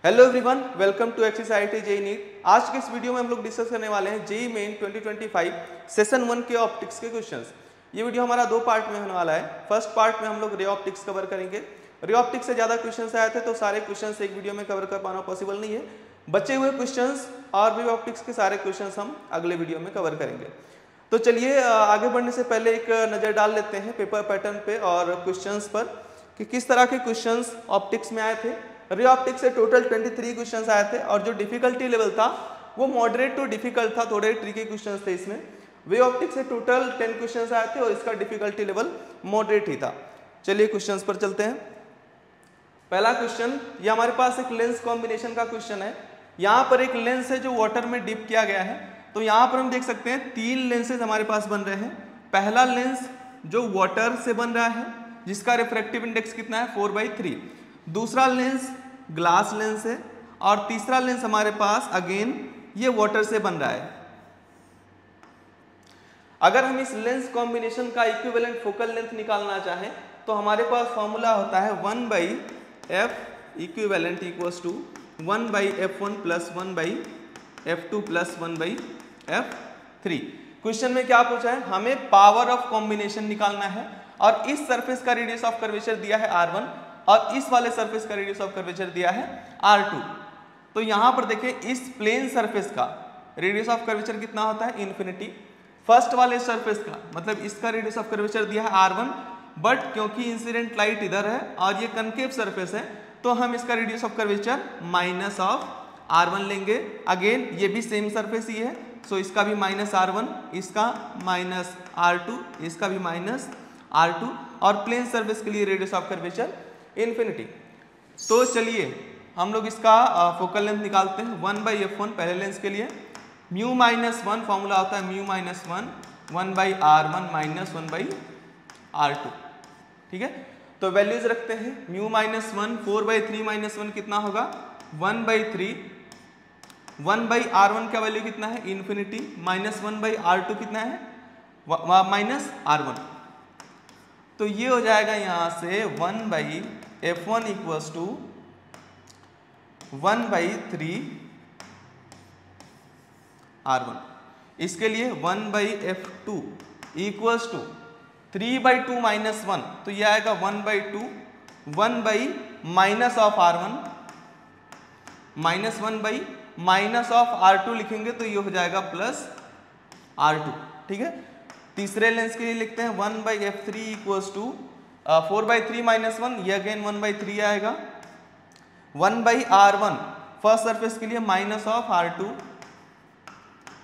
Hello everyone, welcome to axis IIT JEE NEET. आज के इस वीडियो में हम लोग डिस्कस करने वाले हैं जेईई मेन 2025 सेशन 1 के ऑप्टिक्स के क्वेश्चंस। ये वीडियो हमारा दो पार्ट में होने वाला है। फर्स्ट पार्ट में हम लोग रे ऑप्टिक्स कवर करेंगे। रे ऑप्टिक्स से ज़्यादा क्वेश्चंस आए थे तो सारे क्वेश्चंस एक वीडियो में कवर कर पाना पॉसिबल नहीं है। बचे हुए क्वेश्चंस और रे ऑप्टिक्स के सारे क्वेश्चंस हम अगले वीडियो में कवर करेंगे। तो चलिए आगे बढ़ने से पहले एक नज़र डाल लेते हैं पेपर पैटर्न पे और क्वेश्चंस पर कि किस तरह के क्वेश्चंस ऑप्टिक्स में आए थे। रे ऑप्टिक्स से टोटल 23 क्वेश्चंस आए थे और जो डिफिकल्टी लेवल था वो मॉडरेट टू डिफिकल्ट था, थोड़े ट्रिकी क्वेश्चंस थे इसमें। वे ऑप्टिक्स से टोटल 10 क्वेश्चंस आए थे और इसका डिफिकल्टी लेवल मॉडरेट ही था। चलिए क्वेश्चंस पर चलते हैं। पहला क्वेश्चन, ये हमारे पास एक लेंस कॉम्बिनेशन का क्वेश्चन है। यहाँ पर एक लेंस है जो वाटर में डिप किया गया है। तो यहाँ पर हम देख सकते हैं 3 लेंसेज हमारे पास बन रहे हैं। पहला लेंस जो वाटर से बन रहा है जिसका रिफ्रैक्टिव इंडेक्स कितना है 4/3। दूसरा लेंस ग्लास लेंस है और तीसरा लेंस हमारे पास अगेन ये वाटर से बन रहा है। अगर हम इस लेंस कॉम्बिनेशन का इक्विवेलेंट फोकल लेंथ निकालना चाहें तो हमारे पास फॉर्मूला होता है 1/f equivalent equals to 1/f1 plus 1/f2 plus 1/f3। Question में क्या पूछा है, हमें पावर ऑफ कॉम्बिनेशन निकालना है और इस सरफेस का रेडियस ऑफ कर्वेचर दिया है R1 और इस वाले सरफेस का रेडियस ऑफ कर्वेचर दिया है R2। तो यहां पर देखें इस प्लेन सरफेस का रेडियस ऑफ कर्वेचर कितना होता है इन्फिनिटी। फर्स्ट वाले सरफेस का मतलब इसका रेडियस ऑफ कर्वेचर दिया है R1, बट क्योंकि इंसिडेंट लाइट इधर है और ये कनकेव सरफेस है तो हम इसका radius of curvature minus of R1 लेंगे। अगेन ये भी सेम सरफेस ही है, सो इसका भी माइनस R1, इसका माइनस R2, इसका भी माइनस R2 और प्लेन सर्फेस के लिए रेडियस ऑफ कर्वेचर इन्फिनिटी। तो चलिए हम लोग इसका फोकल लेंथ निकालते हैं। 1/f1 पहले लेंस के लिए, म्यू माइनस 1 फॉर्मूला होता है mu minus 1/r1 minus 1/r2। ठीक है, तो वैल्यूज रखते हैं। म्यू माइनस 1 4/3 माइनस 1 कितना होगा 1/3। 1/r1 का वैल्यू कितना है इन्फिनिटी, माइनस 1/r2 कितना है माइनस r1। तो ये हो जाएगा यहां से 1/f1 इक्वल्स टू 1/3 r1। इसके लिए 1/f2 इक्वल्स टू 3/2 माइनस 1, तो ये आएगा 1/2 1/ minus of r1 minus 1/ minus of r2 लिखेंगे तो ये हो जाएगा प्लस r2। ठीक है, तीसरे लेंस के लिए लिखते हैं 1/f3 इक्वल्स टू 4/3 माइनस 1, ये अगेन 1/3 आएगा। 1/r1 फर्स्ट सरफेस के लिए माइनस ऑफ r2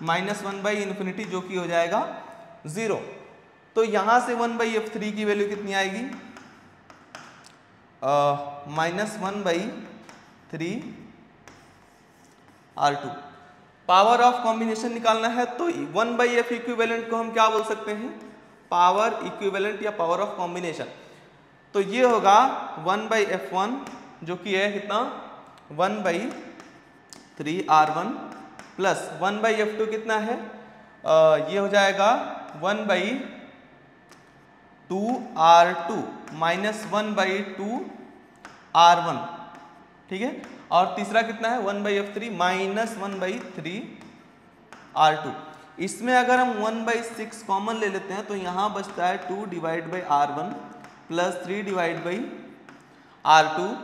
माइनस 1/इन्फिनिटी जो कि हो जाएगा 0। तो यहां से 1/f3 की वैल्यू कितनी आएगी minus 1/3 r2। Power of combination निकालना है तो 1/f इक्विवेलेंट को हम क्या बोल सकते हैं पावर इक्विवेलेंट या पावर ऑफ कॉम्बिनेशन। तो ये होगा 1/f1 जो कि है कितना 1/3 r1 प्लस 1/f2 कितना है ये हो जाएगा 1/2 r2 माइनस 1/2 r1। ठीक है, और तीसरा कितना है 1/f3 माइनस 1/3 r2। इसमें अगर हम 1/6 कॉमन ले लेते हैं तो यहां बचता है 2/r1 plus 3/r2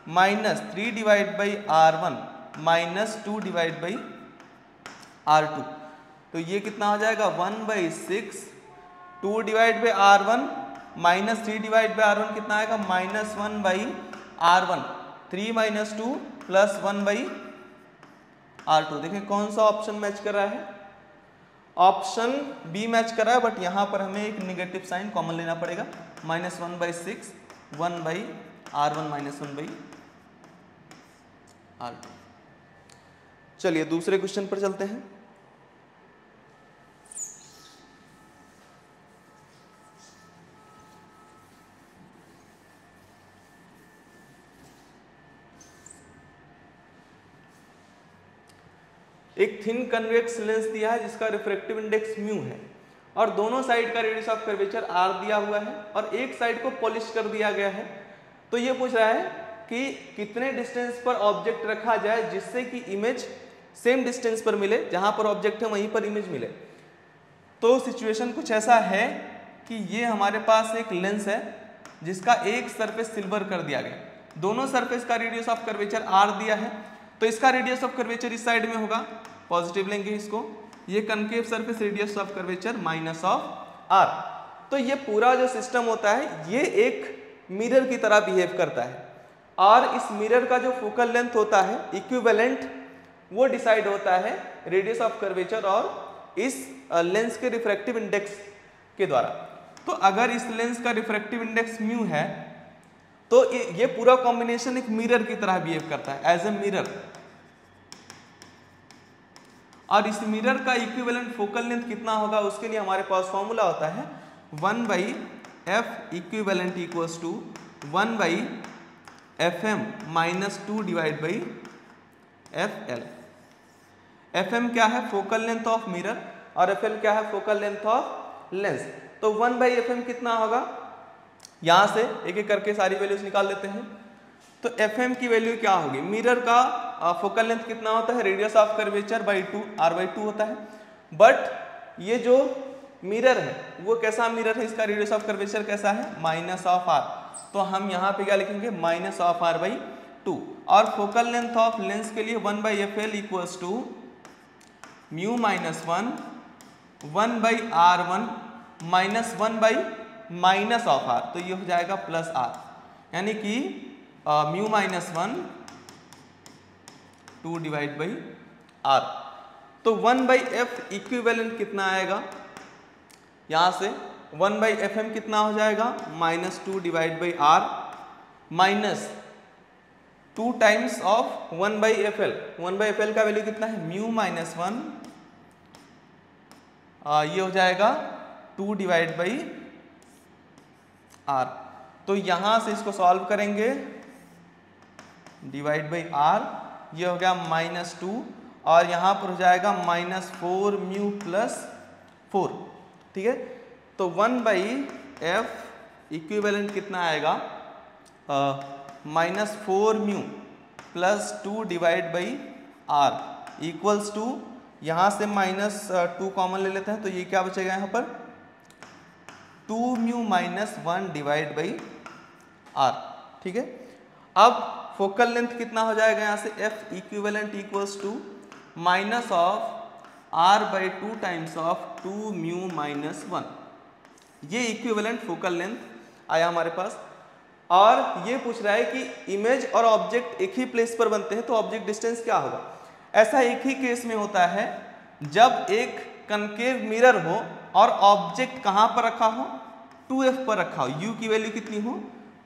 minus 3/r1 minus 2/r2। तो ये कितना हो जाएगा 1/6 2/r1 माइनस 3/r1 कितना आएगा minus 1/r1 3 minus 2 plus 1/r2। देखिए कौन सा ऑप्शन मैच कर रहा है, ऑप्शन बी मैच कर रहा है, बट यहां पर हमें एक नेगेटिव साइन कॉमन लेना पड़ेगा माइनस 1/6 1/r1 माइनस 1/r2। चलिए दूसरे क्वेश्चन पर चलते हैं। एक थिन कन्वेक्स लेंस दिया है जिसका रिफ्रैक्टिव इंडेक्स म्यू है और दोनों साइड का रेडियस ऑफ कर्वेचर r दिया हुआ है और एक साइड को पॉलिश कर दिया गया है। तो ये पूछ रहा है कि कितने डिस्टेंस पर ऑब्जेक्ट रखा जाए जिससे कि इमेज सेम डिस्टेंस पर मिले, जहां पर ऑब्जेक्ट है वहीं पर इमेज मिले। तो सिचुएशन कुछ ऐसा है कि ये हमारे पास एक लेंस है जिसका एक सरफेस सिल्वर कर दिया गया, दोनों सरफेस का रेडियस ऑफ कर्वेचर r दिया है, तो इसका रेडियस ऑफ कर्वेचर इस साइड में होगा, पॉजिटिव लेंगे इसको, ये concave surface radius of curvature minus of r। तो ये पूरा जो सिस्टम होता है ये एक मिरर की तरह बिहेव करता है, और इस मिरर का जो फोकल लेंथ होता है इक्विवेलेंट वो डिसाइड होता है रेडियस ऑफ कर्वेचर और इस लेंस के रिफ्रैक्टिव इंडेक्स के द्वारा। तो अगर इस लेंस का रिफ्रैक्टिव इंडेक्स म्यू है तो ये पूरा कॉम्बिनेशन एक मिरर की तरह बिहेव करता है, एज ए मिरर। और इस मिरर का इक्विवेलेंट फोकल लेंथ कितना होगा उसके लिए हमारे पास फॉर्मूला होता है 1/f equivalent equals to 1/fm minus 2 divide by fl। fm क्या है? फोकल लेंथ ऑफ मिरर, और fl क्या है? Focal length of lens. तो 1/fm कितना होगा? यहां से एक एक करके सारी वैल्यूज निकाल लेते हैं। तो fm की वैल्यू क्या होगी? मिरर का फोकल लेंथ कितना होता है? Radius of curvature by 2 r/2 होता है। बट ये जो मिरर है वो कैसा मिरर है? इसका रेडियस ऑफ कर्वेचर कैसा है? Minus of r। तो हम यहाँ पे क्या लिखेंगे? Minus of r/2। और फोकल लेंथ ऑफ लेंस के लिए 1/fl equals to mu minus 1/r1 minus 1/माइनस ऑफ r, तो ये हो जाएगा प्लस r, यानी कि mu minus 1 2 divide by r। तो 1/f इक्विवेलेंट कितना आएगा? यहां से 1/fm कितना हो जाएगा? Minus 2 divide by r minus 2 times of 1/fl। 1/fl का वैल्यू कितना है? म्यू माइनस 1, ये हो जाएगा 2 डिवाइड बाई r। तो यहां से इसको सॉल्व करेंगे, डिवाइड बाई r, ये हो गया माइनस 2, और यहां पर हो जाएगा माइनस 4 म्यू प्लस 4। ठीक है, तो 1/f इक्विवेलेंट कितना आएगा? Minus 4 mu plus 2 divide by r equals to, यहां से माइनस 2 कॉमन ले लेते हैं, तो ये क्या बचेगा यहाँ पर? 2 mu minus 1 divide by r। ठीक है, अब फोकल लेंथ कितना हो जाएगा? यहाँ से f equivalent equals to minus of r/2 times of 2 mu minus 1। ये इक्विवेलेंट फोकल लेंथ आया हमारे पास। और ये पूछ रहा है कि इमेज और ऑब्जेक्ट एक ही प्लेस पर बनते हैं तो ऑब्जेक्ट डिस्टेंस क्या होगा? ऐसा एक ही केस में होता है जब एक कनकेव मिरर हो और ऑब्जेक्ट कहां पर रखा हो? 2f पर रखा हो, u की वैल्यू कितनी हो?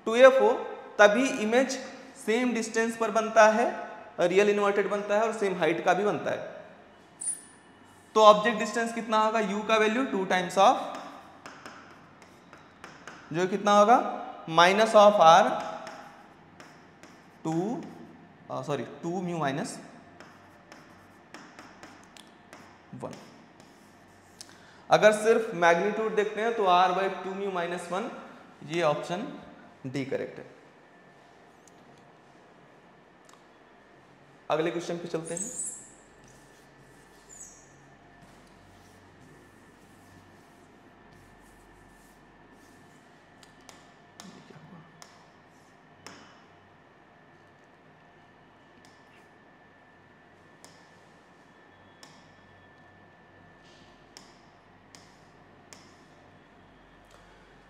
2f हो, तभी इमेज सेम डिस्टेंस पर बनता है, रियल इन्वर्टेड बनता है और सेम हाइट का भी बनता है। तो ऑब्जेक्ट डिस्टेंस कितना होगा? u का वैल्यू 2 टाइम्स ऑफ, जो कितना होगा? Minus of r 2 mu minus 1। अगर सिर्फ मैग्नीट्यूड देखते हैं तो r/2 म्यू माइनस 1, ये ऑप्शन डी करेक्ट है। अगले क्वेश्चन पे चलते हैं।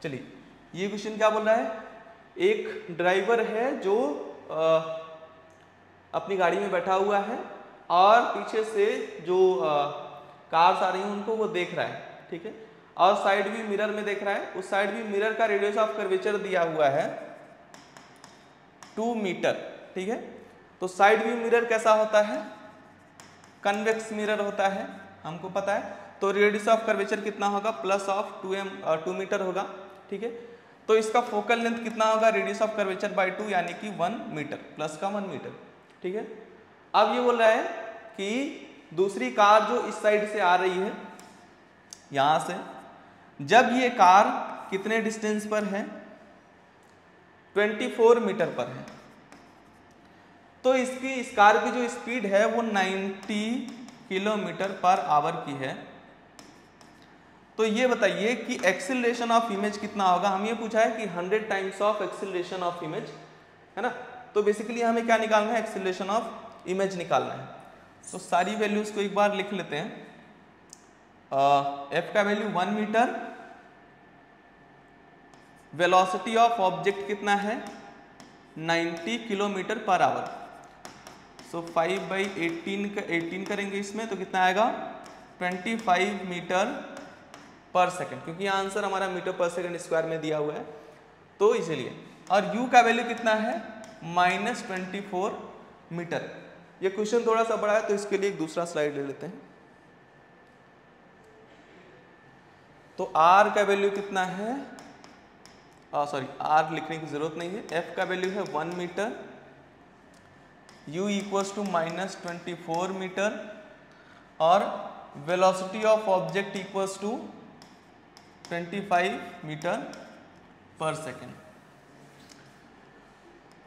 चलिए, ये क्वेश्चन क्या बोल रहा है? एक ड्राइवर है जो अपनी गाड़ी में बैठा हुआ है और पीछे से जो कार्स आ रही हैं उनको वो देख रहा है। ठीक है, और साइड व्यू मिरर में देख रहा है। उस साइड व्यू मिरर का रेडियस ऑफ कर्वेचर दिया हुआ है 2 मीटर। ठीक है, तो साइड व्यू मिरर कैसा होता है? कन्वेक्स मिरर होता है, हमको पता है। तो रेडियस ऑफ कर्वेचर कितना होगा? प्लस ऑफ 2 मीटर होगा। ठीक है, तो इसका फोकल लेंथ कितना होगा? रेडियस ऑफ कर्वेचर बाई 2, यानी कि 1 मीटर, प्लस का 1 मीटर। ठीक है, अब ये बोल रहा है कि दूसरी कार जो इस साइड से आ रही है, यहां से, जब ये कार कितने डिस्टेंस पर है? 24 मीटर पर है। तो इसकी इस कार की जो स्पीड है वो 90 किलोमीटर पर आवर की है। तो ये बताइए कि एक्सीलरेशन ऑफ इमेज कितना होगा। हम ये पूछा है कि 100 times of acceleration of image, है ना। तो बेसिकली हमें क्या निकालना है, एक्सीलरेशन ऑफ इमेज निकालना है। तो सारी वैल्यूज को एक बार लिख लेते हैं। एफ का value 1 metre, velocity of object कितना है 90 किलोमीटर पर आवर। सो 5/18 करेंगे इसमें तो कितना आएगा 25 मीटर पर सेकंड, क्योंकि यहाँ आंसर हमारा मीटर पर सेकंड स्क्वायर में दिया हुआ है तो इसलिए। और u का वैल्यू कितना है -24 मीटर। ये क्वेश्चन थोड़ा सा बड़ा है तो इसके लिए एक दूसरा स्लाइड ले लेते हैं। तो r का वैल्यू कितना है, सॉरी r लिखने की जरूरत नहीं है। f का वैल्यू है 1 metre, u equals to -24 metre और velocity of object equals to 25 metre per second.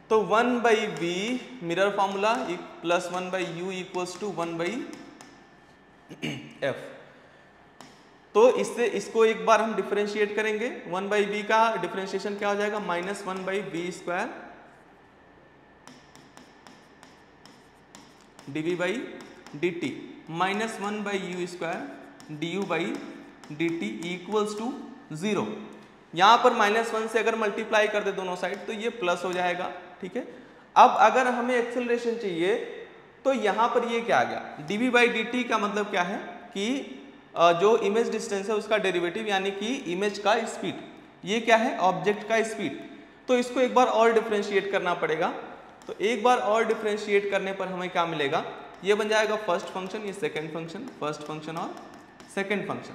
तो 1/v mirror formula plus 1/u equals to 1/f। तो इससे इसको एक बार हम डिफरेंशिएट करेंगे। 1/v का डिफरेंशिएशन क्या हो जाएगा -1/v square dv/dt minus 1/u square du/dt equals to 0। यहां पर -1 से अगर मल्टीप्लाई कर दे दोनों साइड तो ये प्लस हो जाएगा, ठीक है। अब अगर हमें एक्सेलरेशन चाहिए तो यहां पर ये क्या आ गया, dv/dt का मतलब क्या है कि जो इमेज डिस्टेंस है उसका डेरिवेटिव यानी कि इमेज का स्पीड, ये क्या है ऑब्जेक्ट का स्पीड। तो इसको एक बार और डिफरेंशिएट करना पड़ेगा। तो एक बार और डिफरेंशिएट करने पर हमें क्या मिलेगा, ये बन जाएगा फर्स्ट फंक्शन, ये सेकंड फंक्शन, फर्स्ट फंक्शन और सेकंड फंक्शन।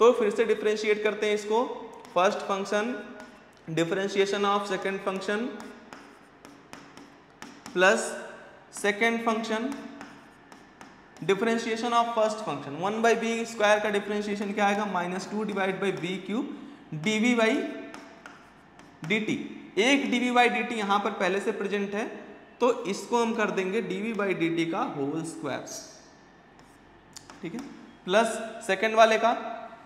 तो फिर से डिफरेंशिएट करते हैं इसको। First function differentiation of second function plus second function differentiation of first function. 1/v square का डिफरेंशिएशन क्या आएगा -2 divide by v cube dv/dt। एक dv/dt यहां पर पहले से प्रेजेंट है तो इसको हम कर देंगे dv/dt का होल स्क्वायर, ठीक है। प्लस सेकंड वाले का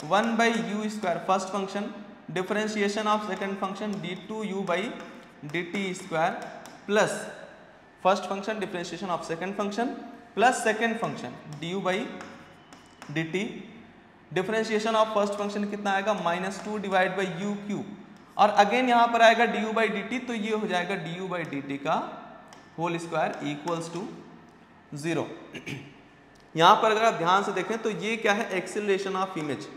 1/u square first function differentiation of second function d2u/dt square plus first function differentiation of second function plus second function du/dt। Differentiation of first function कितना आएगा -2 डिवाइड बाई u क्यूब और again यहां पर आएगा du/dt तो ये हो जाएगा du/dt का होल स्क्वायर इक्वल्स टू 0। यहां पर अगर आप ध्यान से देखें तो ये क्या है एक्सेलरेशन ऑफ इमेज,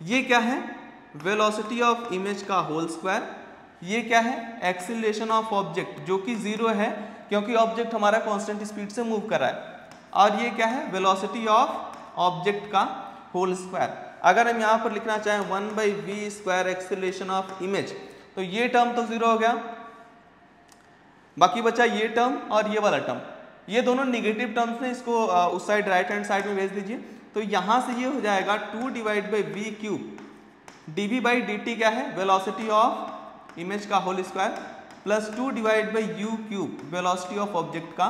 ये क्या है वेलोसिटी ऑफ इमेज का होल स्क्वायर, ये क्या है एक्सेलरेशन ऑफ ऑब्जेक्ट जो कि 0 है क्योंकि ऑब्जेक्ट हमारा कांस्टेंट स्पीड से मूव कर रहा है, और ये क्या है वेलोसिटी ऑफ ऑब्जेक्ट का होल स्क्वायर। अगर हम यहाँ पर लिखना चाहें 1/v square acceleration of image तो ये टर्म तो 0 हो गया, बाकी बचा ये टर्म और ये वाला टर्म, ये दोनों निगेटिव टर्म्स ने इसको उस साइड राइट हैंड साइड में भेज दीजिए। तो यहाँ से ये हो जाएगा 2 divide by v cube dv/dt क्या है वेलोसिटी ऑफ इमेज का whole square plus 2 divide by u cube velocity of object का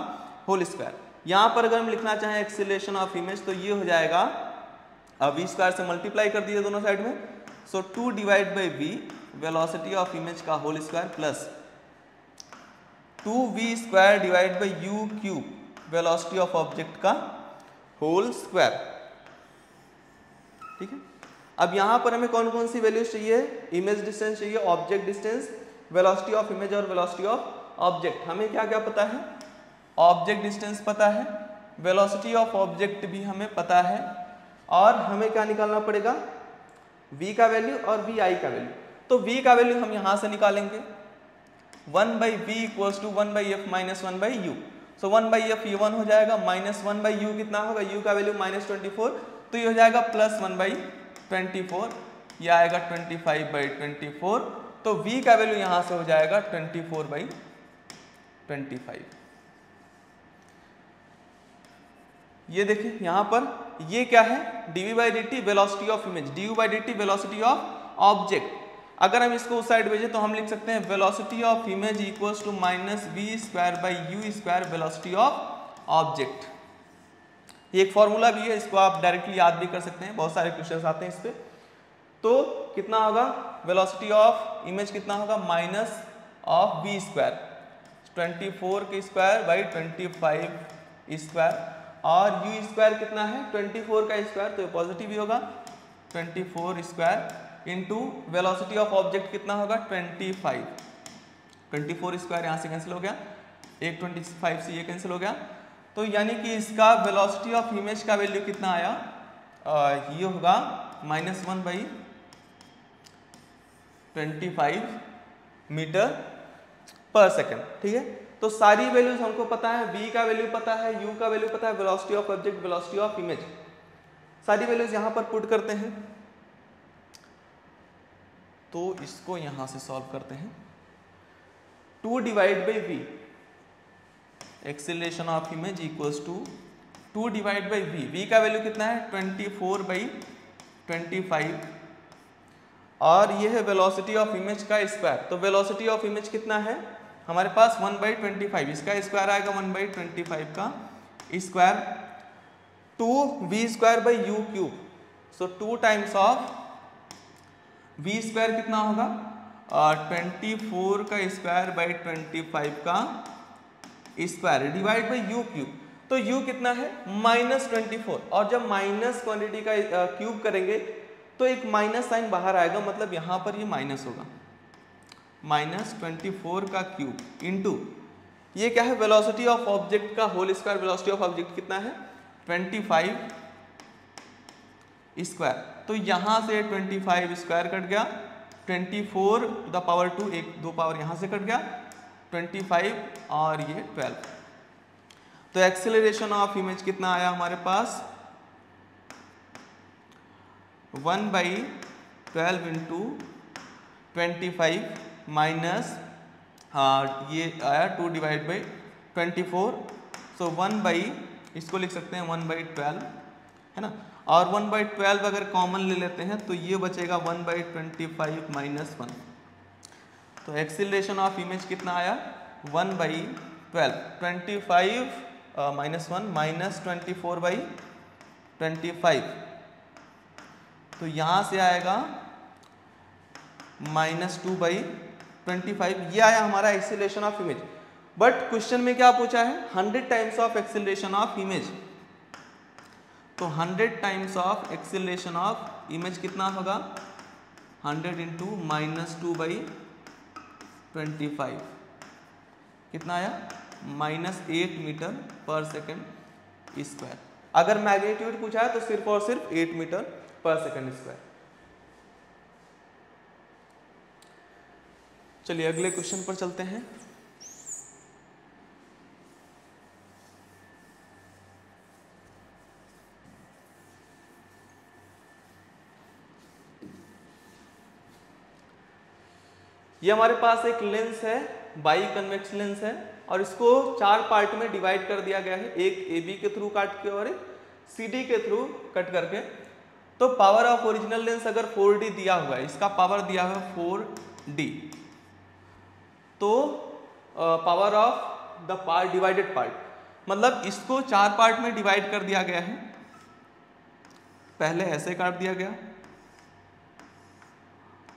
होल स्क्वायर। यहाँ पर अगर हम लिखना चाहें एक्सेलरेशन ऑफ इमेज तो ये हो जाएगा v स्क्वायर से मल्टीप्लाई कर दिए दोनों साइड में, so 2 divide by v velocity of image का whole square plus 2v square divide by u cube velocity of object का होल स्क्वायर, ठीक है। अब यहां पर हमें कौन कौन सी वैल्यूज चाहिए, इमेज डिस्टेंस चाहिए, object distance, velocity of image और वेलोसिटी ऑफ ऑब्जेक्ट। हमें क्या क्या पता है, ऑब्जेक्ट डिस्टेंस पता है, वेलोसिटी ऑफ ऑब्जेक्ट भी हमें पता है, और हमें क्या निकालना पड़ेगा v का वैल्यू और vi का वैल्यू। तो v का वैल्यू हम यहां से निकालेंगे 1/v equals to 1/f minus 1/u। So 1/f ये 1 हो जाएगा, माइनस 1/u कितना होगा, u का वैल्यू -24 तो ये हो जाएगा प्लस 1/24, ये आएगा 25/24। तो v का वैल्यू यहां से हो जाएगा 24/25। ये देखिए यहां पर ये क्या है dv/dt velocity of image, du/dt velocity of object. अगर हम इसको उस साइड भेजें तो हम लिख सकते हैं velocity of image equals to minus v square by u square velocity of object. ये एक फॉर्मूला भी है, इसको आप डायरेक्टली याद भी कर सकते हैं, बहुत सारे क्वेश्चंस आते हैं इस पे। तो कितना होगा वेलोसिटी ऑफ इमेज कितना होगा माइनस ऑफ वी स्क्वायर 24 के स्क्वायर बाई 25 स्क्वायर, और यू स्क्वायर कितना है 24 का स्क्वायर, तो ये पॉजिटिव ही होगा 24 square into velocity of object कितना होगा 25। 24 स्क्वायर यहाँ से कैंसिल हो गया, एक 25 से ये कैंसिल हो गया, तो यानी कि इसका वेलोसिटी ऑफ इमेज का वैल्यू कितना आया, ये होगा -1 बाई 25 मीटर पर सेकेंड। ठीक है, तो सारी वैल्यूज हमको पता है, v का वैल्यू पता है, u का वैल्यू पता है, velocity of object, velocity of image, सारी वैल्यूज यहां पर पुट करते हैं। तो इसको यहां से सॉल्व करते हैं। 2 divide by v, acceleration of image equals to 2 divide by v, v का वैल्यू कितना है 24 बाई 25, और ये है वेलोसिटी ऑफ इमेज का स्क्वायर। तो वेलोसिटी ऑफ इमेज कितना है हमारे पास 1 बाई 25, इसका स्क्वायर आएगा 1 बाई 25 का square, 2v square by u cube, so 2 times of v square कितना होगा 24 का स्क्वायर बाई 25 का square divide by u cube. तो u कितना है -24, और जब माइनस क्वांटिटी का क्यूब करेंगे तो एक माइनस साइन बाहर आएगा, मतलब यहां पर ये माइनस होगा, -24 का क्यूब इंटू ये क्या है वेलोसिटी ऑफ ऑब्जेक्ट का whole square, velocity of object कितना है 25 स्क्वायर, तो यहां से 25 स्क्वायर कट गया, 24 टू द पावर 2, एक 2 पावर यहां से कट गया, 25 और ये 12। तो एक्सेलरेशन ऑफ इमेज कितना आया हमारे पास 1 बाई 12 इंटू 25 माइनस ये आया 2 डिवाइड बाई 24, सो 1 बाई, इसको लिख सकते हैं 1 बाई 12 है ना, और 1 बाई 12 अगर कॉमन ले लेते हैं तो ये बचेगा 1 बाई 25 माइनस 1। तो एक्सीलरेशन ऑफ इमेज कितना आया 1 बाई 12, 25 माइनस 1 माइनस 24 बाई 25, तो यहाँ से आएगा -2 बाई 25, ये आया हमारा acceleration of image. But question में क्या पूछा है 100 times of acceleration of image, तो 100 times of acceleration of image कितना होगा 100 इंटू -2 बाई 25, कितना आया -8 मीटर पर सेकेंड स्क्वायर। अगर मैग्नीट्यूड पूछा है तो सिर्फ और सिर्फ 8 मीटर पर सेकेंड स्क्वायर। चलिए अगले क्वेश्चन पर चलते हैं। ये हमारे पास एक लेंस है, बाई कन्वेक्स लेंस है, और इसको 4 पार्ट में डिवाइड कर दिया गया है, एक AB के थ्रू काट के और एक CD के थ्रू कट करके। तो पावर ऑफ ओरिजिनल लेंस अगर 4D दिया हुआ है, इसका पावर दिया हुआ है 4D, तो power of the part divided part, मतलब इसको 4 पार्ट में डिवाइड कर दिया गया है। पहले ऐसे काट दिया गया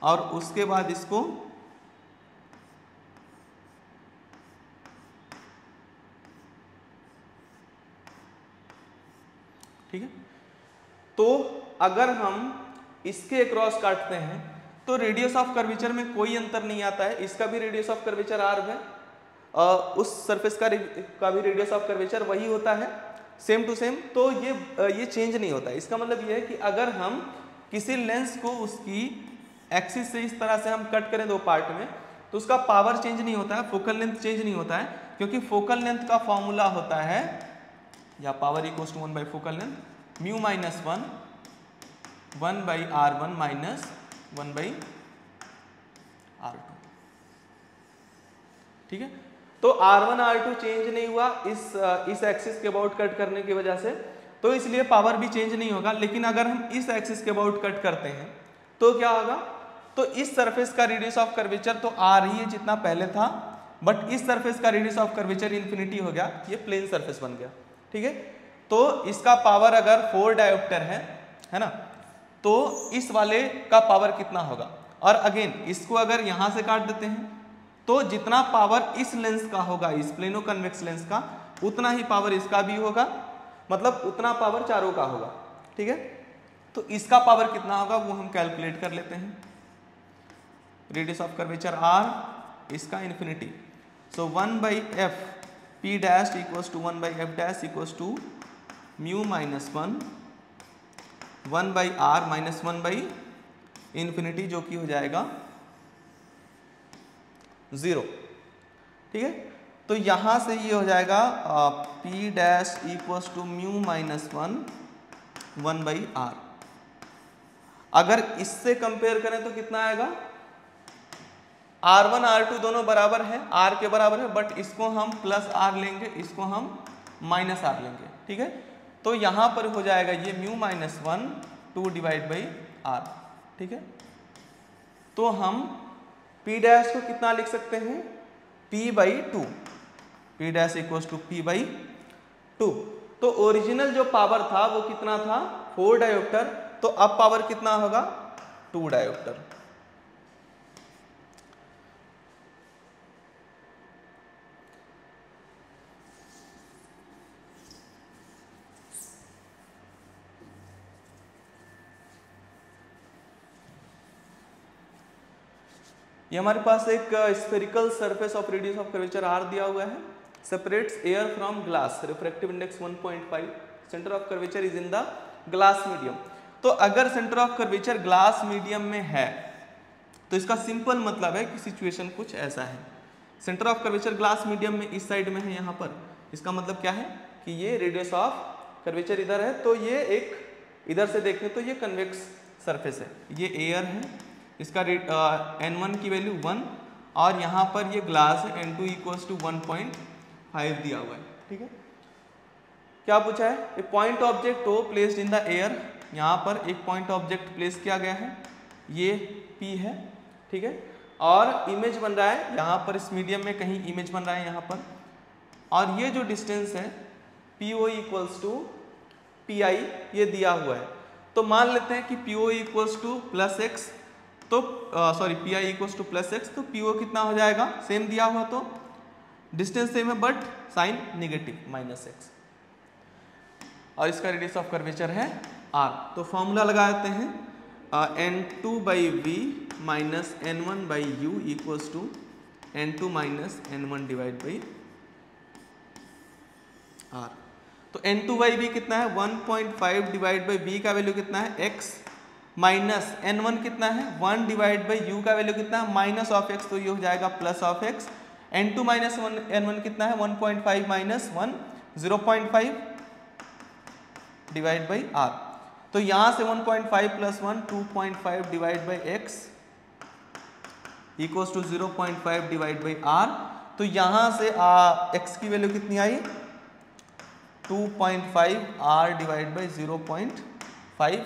और उसके बाद इसको ठीक है। तो अगर हम इसके अक्रॉस काटते हैं तो रेडियस ऑफ कर्वेचर में कोई अंतर नहीं आता है, इसका भी रेडियस ऑफ कर्वेचर r है, उस सरफेस का भी रेडियस ऑफ कर्वेचर वही होता है, सेम टू सेम, तो ये चेंज नहीं होता है। इसका मतलब ये है कि अगर हम किसी लेंस को उसकी एक्सिस से इस तरह से हम कट करें 2 पार्ट में, तो उसका पावर चेंज नहीं होता है, फोकल लेंथ चेंज नहीं होता है, क्योंकि फोकल लेंथ का फॉर्मूला होता है, या power equals to 1 by focal length mu minus 1 by r1 minus 1 by r2। ठीक है, तो r1 r2 चेंज नहीं हुआ इस एक्सिस के अबाउट कट करने की वजह से, तो इसलिए पावर भी चेंज नहीं होगा। लेकिन अगर हम इस एक्सिस के अबाउट कट करते हैं तो क्या होगा, तो इस सरफेस का रेडियस ऑफ कर्वेचर तो आर ही है जितना पहले था, बट इस सरफेस का रेडियस ऑफ कर्वेचर इन्फिनिटी हो गया, ये प्लेन सरफेस बन गया, ठीक है। तो इसका पावर अगर 4 डायोप्टर है ना, तो इस वाले का पावर कितना होगा। और अगेन इसको अगर यहां से काट देते हैं तो जितना पावर इस लेंस का होगा, इस प्लेनो कन्वेक्स लेंस का, उतना ही पावर इसका भी होगा, मतलब उतना पावर चारों का होगा, ठीक है। तो इसका पावर कितना होगा वो हम कैलकुलेट कर लेते हैं। रेडियस ऑफ कर्वेचर आर, इसका infinity, so 1/f p dash equals to 1/f dash equals to mu minus 1/r minus 1/इन्फिनिटी, जो कि हो जाएगा 0, ठीक है। तो यहां से ये हो जाएगा p dash equals to mu minus 1/r। अगर इससे कंपेयर करें तो कितना आएगा, R1 R2 दोनों बराबर है, R के बराबर है, बट इसको हम प्लस R लेंगे, इसको हम माइनस R लेंगे, ठीक है। तो यहां पर हो जाएगा ये mu minus 1 2 divide by R, ठीक है। तो हम P डैश को कितना लिख सकते हैं, P/2, P dash equals to P/2। तो ओरिजिनल जो पावर था वो कितना था, 4 डायोप्टर, तो अब पावर कितना होगा, 2 डायोप्टर। ये हमारे पास एक spherical surface of radius of curvature are दिया हुआ है, separates air from glass, refractive index 1.5, centre of curvature is in the glass medium. तो अगर centre of curvature glass medium में है तो इसका सिंपल मतलब है कि सिचुएशन कुछ ऐसा है। Centre of curvature glass medium में इस साइड में है यहाँ पर, इसका मतलब क्या है कि ये रेडियस ऑफ कर्वेचर इधर है, तो ये एक इधर से देखें तो ये कन्वेक्स सरफेस है, ये एयर है, इसका n1 की वैल्यू 1, और यहाँ पर ये ग्लास है, n2 इक्वल्स टू 1.5 दिया हुआ है, ठीक है। क्या पूछा है, ए पॉइंट ऑब्जेक्ट हो प्लेस्ड इन द एयर, यहाँ पर एक पॉइंट ऑब्जेक्ट प्लेस किया गया है, ये P है, ठीक है, और इमेज बन रहा है यहाँ पर, इस मीडियम में कहीं इमेज बन रहा है यहाँ पर, और ये जो डिस्टेंस है PO इक्वल्स टू PI ये दिया हुआ है। तो मान लेते हैं कि PO equals to plus x, तो sorry PI equals to plus x, तो PO कितना हो जाएगा, सेम दिया हुआ तो डिस्टेंस सेम है बट साइन नेगेटिव -x, और इसका रेडियस ऑफ कर्वेचर है r। तो फॉर्मूला लगा देते हैं, n2/v minus n1/u equals to n2 minus n1 divide by r। तो n2/v कितना है, 1.5 डिवाइड बाई v का वैल्यू कितना है x, माइनस n1 कितना है 1 डिवाइड बाई u का वैल्यू कितना है माइनस ऑफ x, तो ये हो जाएगा plus of x। n2 minus n1 कितना है 1.5 माइनस 1 0.5 डिवाइड बाई r। तो यहां से 1.5 plus 1 2.5 divide by x equals to 0.5 divide by r। तो यहां से x की वैल्यू कितनी आई 2.5 r डिवाइड बाई 0.5,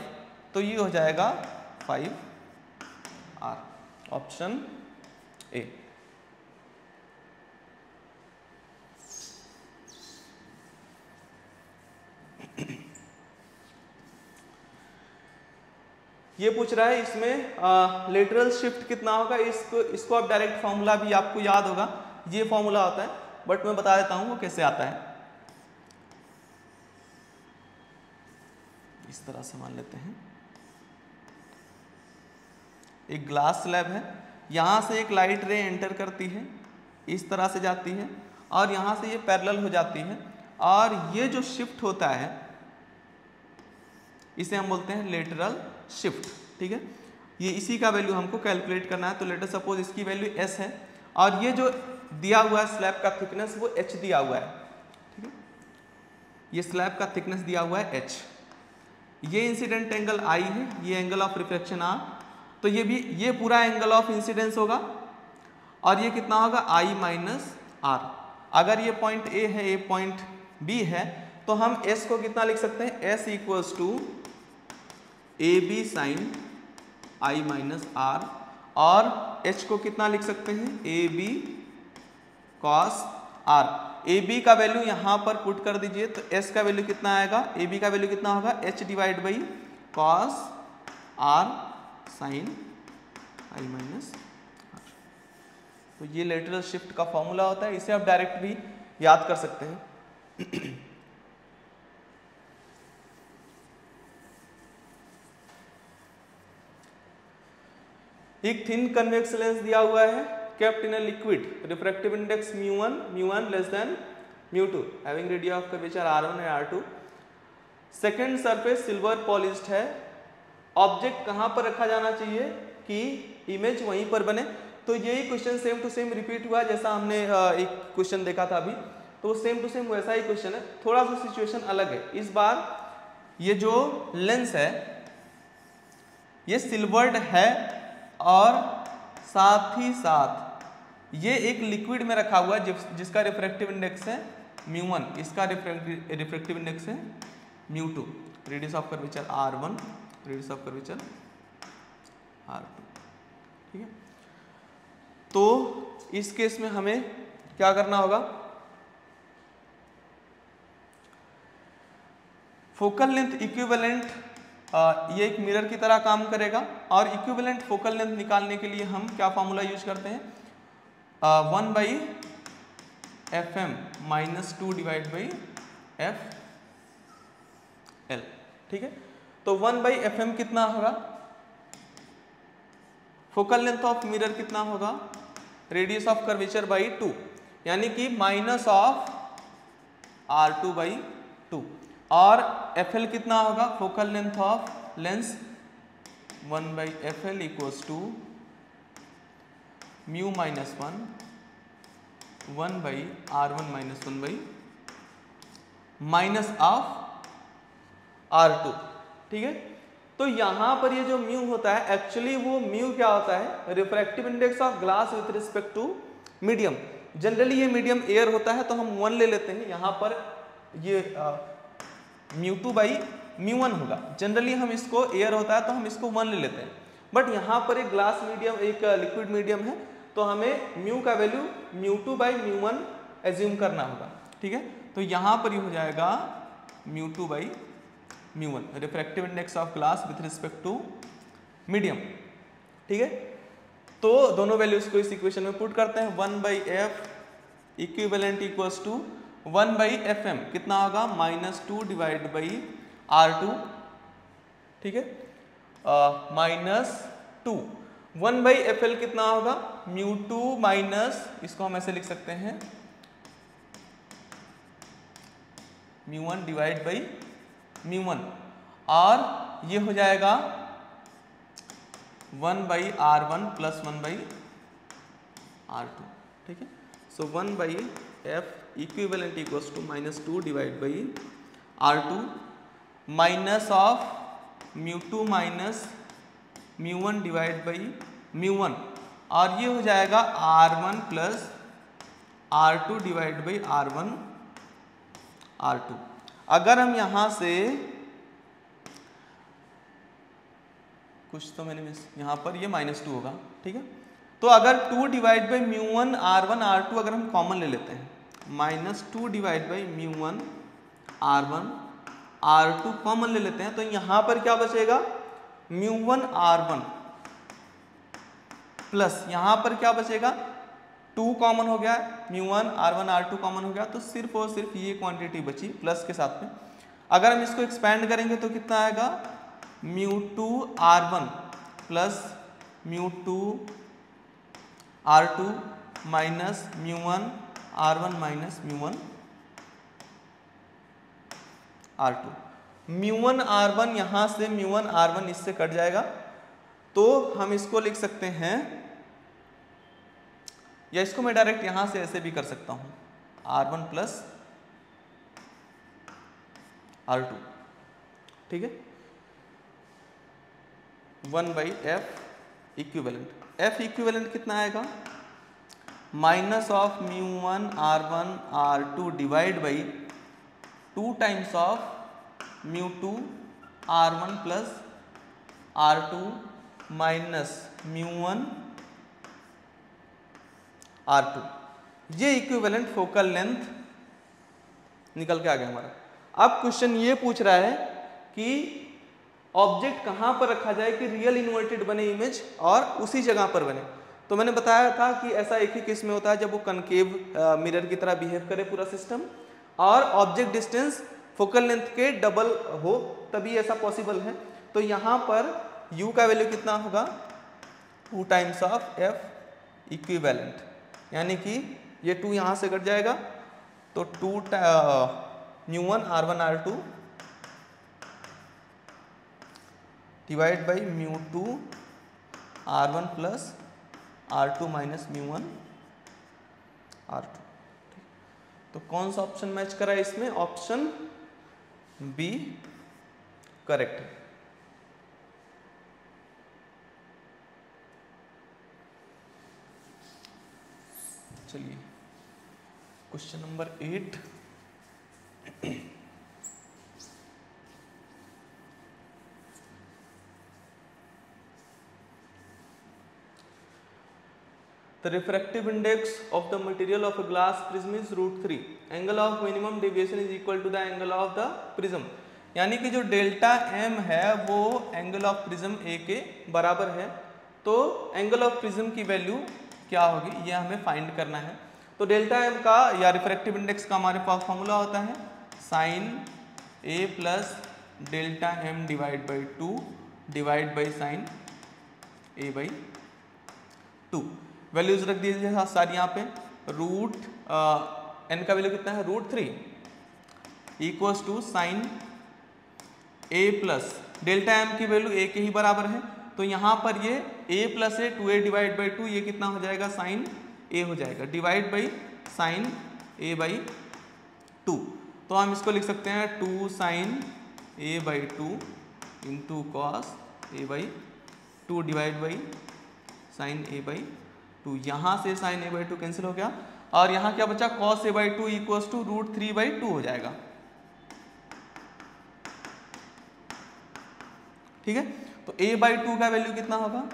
तो ये हो जाएगा 5r, ऑप्शन ए। ये पूछ रहा है इसमें लेटरल शिफ्ट कितना होगा, इसको आप डायरेक्ट फॉर्मूला भी आपको याद होगा, ये फॉर्मूला होता है, बट मैं बता देता हूं वो कैसे आता है। इस तरह से मान लेते हैं, एक ग्लास स्लैब है, यहां से एक लाइट रे एंटर करती है, इस तरह से जाती है, और यहां से ये पैरेलल हो जाती है, और ये जो शिफ्ट होता है इसे हम बोलते हैं लेटरल शिफ्ट, ठीक है। ये इसी का वैल्यू हमको कैलकुलेट करना है। तो लेटर सपोज इसकी वैल्यू s है, और ये जो दिया हुआ है स्लैब का थिकनेस वो h दिया हुआ है, ठीक है, ये स्लैब का थिकनेस दिया हुआ है h, ये इंसिडेंट एंगल I है, ये एंगल ऑफ रिफ्लेक्शन R, तो ये पूरा एंगल ऑफ इंसिडेंस होगा, और ये कितना होगा I माइनस R। अगर ये पॉइंट A है, ये पॉइंट B है, तो हम S को कितना लिख सकते हैं, S equals to AB sine I minus R, और h को कितना लिख सकते हैं, a b cos r. A b का वैल्यू यहाँ पर पुट कर दीजिए तो s का वैल्यू कितना आएगा, ए बी का वैल्यू कितना होगा, h divide by cos r sine I minus r. तो ये लेटरल शिफ्ट का फॉर्मूला होता है, इसे आप डायरेक्ट भी याद कर सकते हैं। एक थिन कन्वेक्स लेंस दिया हुआ है, kept in a liquid, refractive index mu1 less than mu2, having radius of curvature r1 and r2, second surface silver polished है। ऑब्जेक्ट कहाँ पर रखा जाना चाहिए कि इमेज वहीं पर बने। तो यही question same to same repeat हुआ जैसा हमने एक क्वेश्चन देखा था अभी, तो सेम टू सेम वैसा ही क्वेश्चन है, थोड़ा सा सिचुएशन अलग है। इस बार ये जो लेंस है ये सिल्वर्ड है और साथ ही साथ ये एक लिक्विड में रखा हुआ है जिसका रिफ्रैक्टिव इंडेक्स है μ1, इसका रिफ्रैक्टिव इंडेक्स है μ2, radius of curvature r1, radius of curvature r2। ठीक है, तो इस केस में हमें क्या करना होगा, फोकल लेंथ इक्विवेलेंट, ये एक मिरर की तरह काम करेगा और इक्विवेलेंट फोकल लेंथ निकालने के लिए हम क्या फॉर्मूला यूज करते हैं, 1/fm - 2 डिवाइड बाई fl। ठीक है, तो 1/fm कितना होगा, फोकल लेंथ ऑफ मिरर कितना होगा, रेडियस ऑफ कर्वेचर बाई 2, यानी कि माइनस ऑफ r2/2, और fl कितना होगा, focal length of lens 1/fl equals to mu - 1/r1 - 1/- of r2। ठीक है, तो यहां पर ये जो म्यू होता है एक्चुअली वो म्यू क्या होता है, refractive index of glass with respect to medium. Generally ये मीडियम एयर होता है तो हम 1 ले लेते हैं, यहां पर ये μ2/μ1 होगा। जनरली हम इसको एयर होता है तो हम इसको 1 ले लेते हैं, बट यहाँ पर एक ग्लास मीडियम, एक लिक्विड मीडियम है तो हमें म्यू का वैल्यू μ2/μ1 एज्यूम करना होगा। ठीक है, तो यहाँ पर ये हो जाएगा μ2/μ1, refractive index of glass with respect to medium. ठीक है, तो दोनों वैल्यूज को इस इक्वेशन में पुट करते हैं, 1/f equivalent equals to 1/fm कितना होगा, -2 डिवाइड बाई r2। ठीक है, -2, 1/fl कितना होगा, μ2 माइनस, इसको हम ऐसे लिख सकते हैं μ1 डिवाइड बाई μ1, और ये हो जाएगा 1/r1 प्लस 1/r2। ठीक है, so 1/f equivalent equals to -2 divide by r2 minus of μ2 minus μ1 divide by μ1, और ये हो जाएगा r1 plus r2 divide by r1 r2। अगर हम यहां से कुछ तो मैंने मिस, यहाँ पर ये -2 होगा। ठीक है, तो अगर 2 डिवाइड बाई μ1 r1 r2 अगर हम कॉमन ले लेते हैं, -2 divide by μ1 r1 r2 common ले लेते हैं, तो यहाँ पर क्या बचेगा, μ1 r1 प्लस यहाँ पर क्या बचेगा, 2 कॉमन हो गया, μ1 r1 r2 कॉमन हो गया, तो सिर्फ और सिर्फ ये क्वांटिटी बची प्लस के साथ में। अगर हम इसको एक्सपेंड करेंगे तो कितना आएगा, μ2 r1 plus μ2 r2 minus μ1 r1 minus μ1 r2। μ1 r1 यहाँ से μ1 r1 इससे कट जाएगा, तो हम इसको लिख सकते हैं, या इसको मैं डायरेक्ट यहां से ऐसे भी कर सकता हूं, r1 प्लस r2। ठीक है, 1/f इक्विवेलेंट, f इक्विवेलेंट कितना आएगा, minus of μ1 r1 r2 divide by 2 times of μ2 r1 plus r2 minus μ1 R2। ये इक्विवेलेंट फोकल लेंथ निकल के आ गया हमारा। अब क्वेश्चन ये पूछ रहा है कि ऑब्जेक्ट कहाँ पर रखा जाए कि रियल इन्वर्टेड बने इमेज और उसी जगह पर बने। तो मैंने बताया था कि ऐसा एक ही केस में होता है जब वो कनकेव मिरर की तरह बिहेव करे पूरा सिस्टम, और ऑब्जेक्ट डिस्टेंस फोकल लेंथ के डबल हो, तभी ऐसा पॉसिबल है। तो यहाँ पर u का वैल्यू कितना होगा, 2 टाइम्स ऑफ f इक्विवेलेंट, यानी कि ये 2 यहाँ से कट जाएगा तो 2 μ1 r1 r2 divide by μ2 r1 plus r2 minus μ1 r2। तो कौन सा ऑप्शन मैच करा है इसमें, ऑप्शन बी करेक्ट है। चलिए question number 8। The refractive index of the material of a glass prism is √3. Angle of minimum deviation is equal to the angle of the prism. यानी कि जो डेल्टा m है वो एंगल ऑफ प्रिज्म a के बराबर है। तो angle of prism की वैल्यू क्या होगी ये हमें फाइंड करना है। तो डेल्टा m का या रिफ्रैक्टिव इंडेक्स का हमारे पास फॉर्मूला होता है sine a plus delta m divide by 2 divide by sine a by 2। Values रख दीजिए सारी यहाँ पे। रूट n का वैल्यू कितना है, √3 equals to sine a plus delta m की वैल्यू a के ही बराबर है। तो यहाँ पर ये a plus a 2a divide by 2 ये कितना हो जाएगा, साइन a हो जाएगा, divide by sine a by 2। तो हम इसको लिख सकते हैं 2 sine a by 2 into cos a by 2 divide by sine a by 2। यहाँ से साइन a बाई 2 कैंसिल हो गया और यहाँ क्या बचा, cos a by 2 equals to √3 by 2 हो जाएगा। ठीक है, तो a बाई 2 का वैल्यू कितना होगा,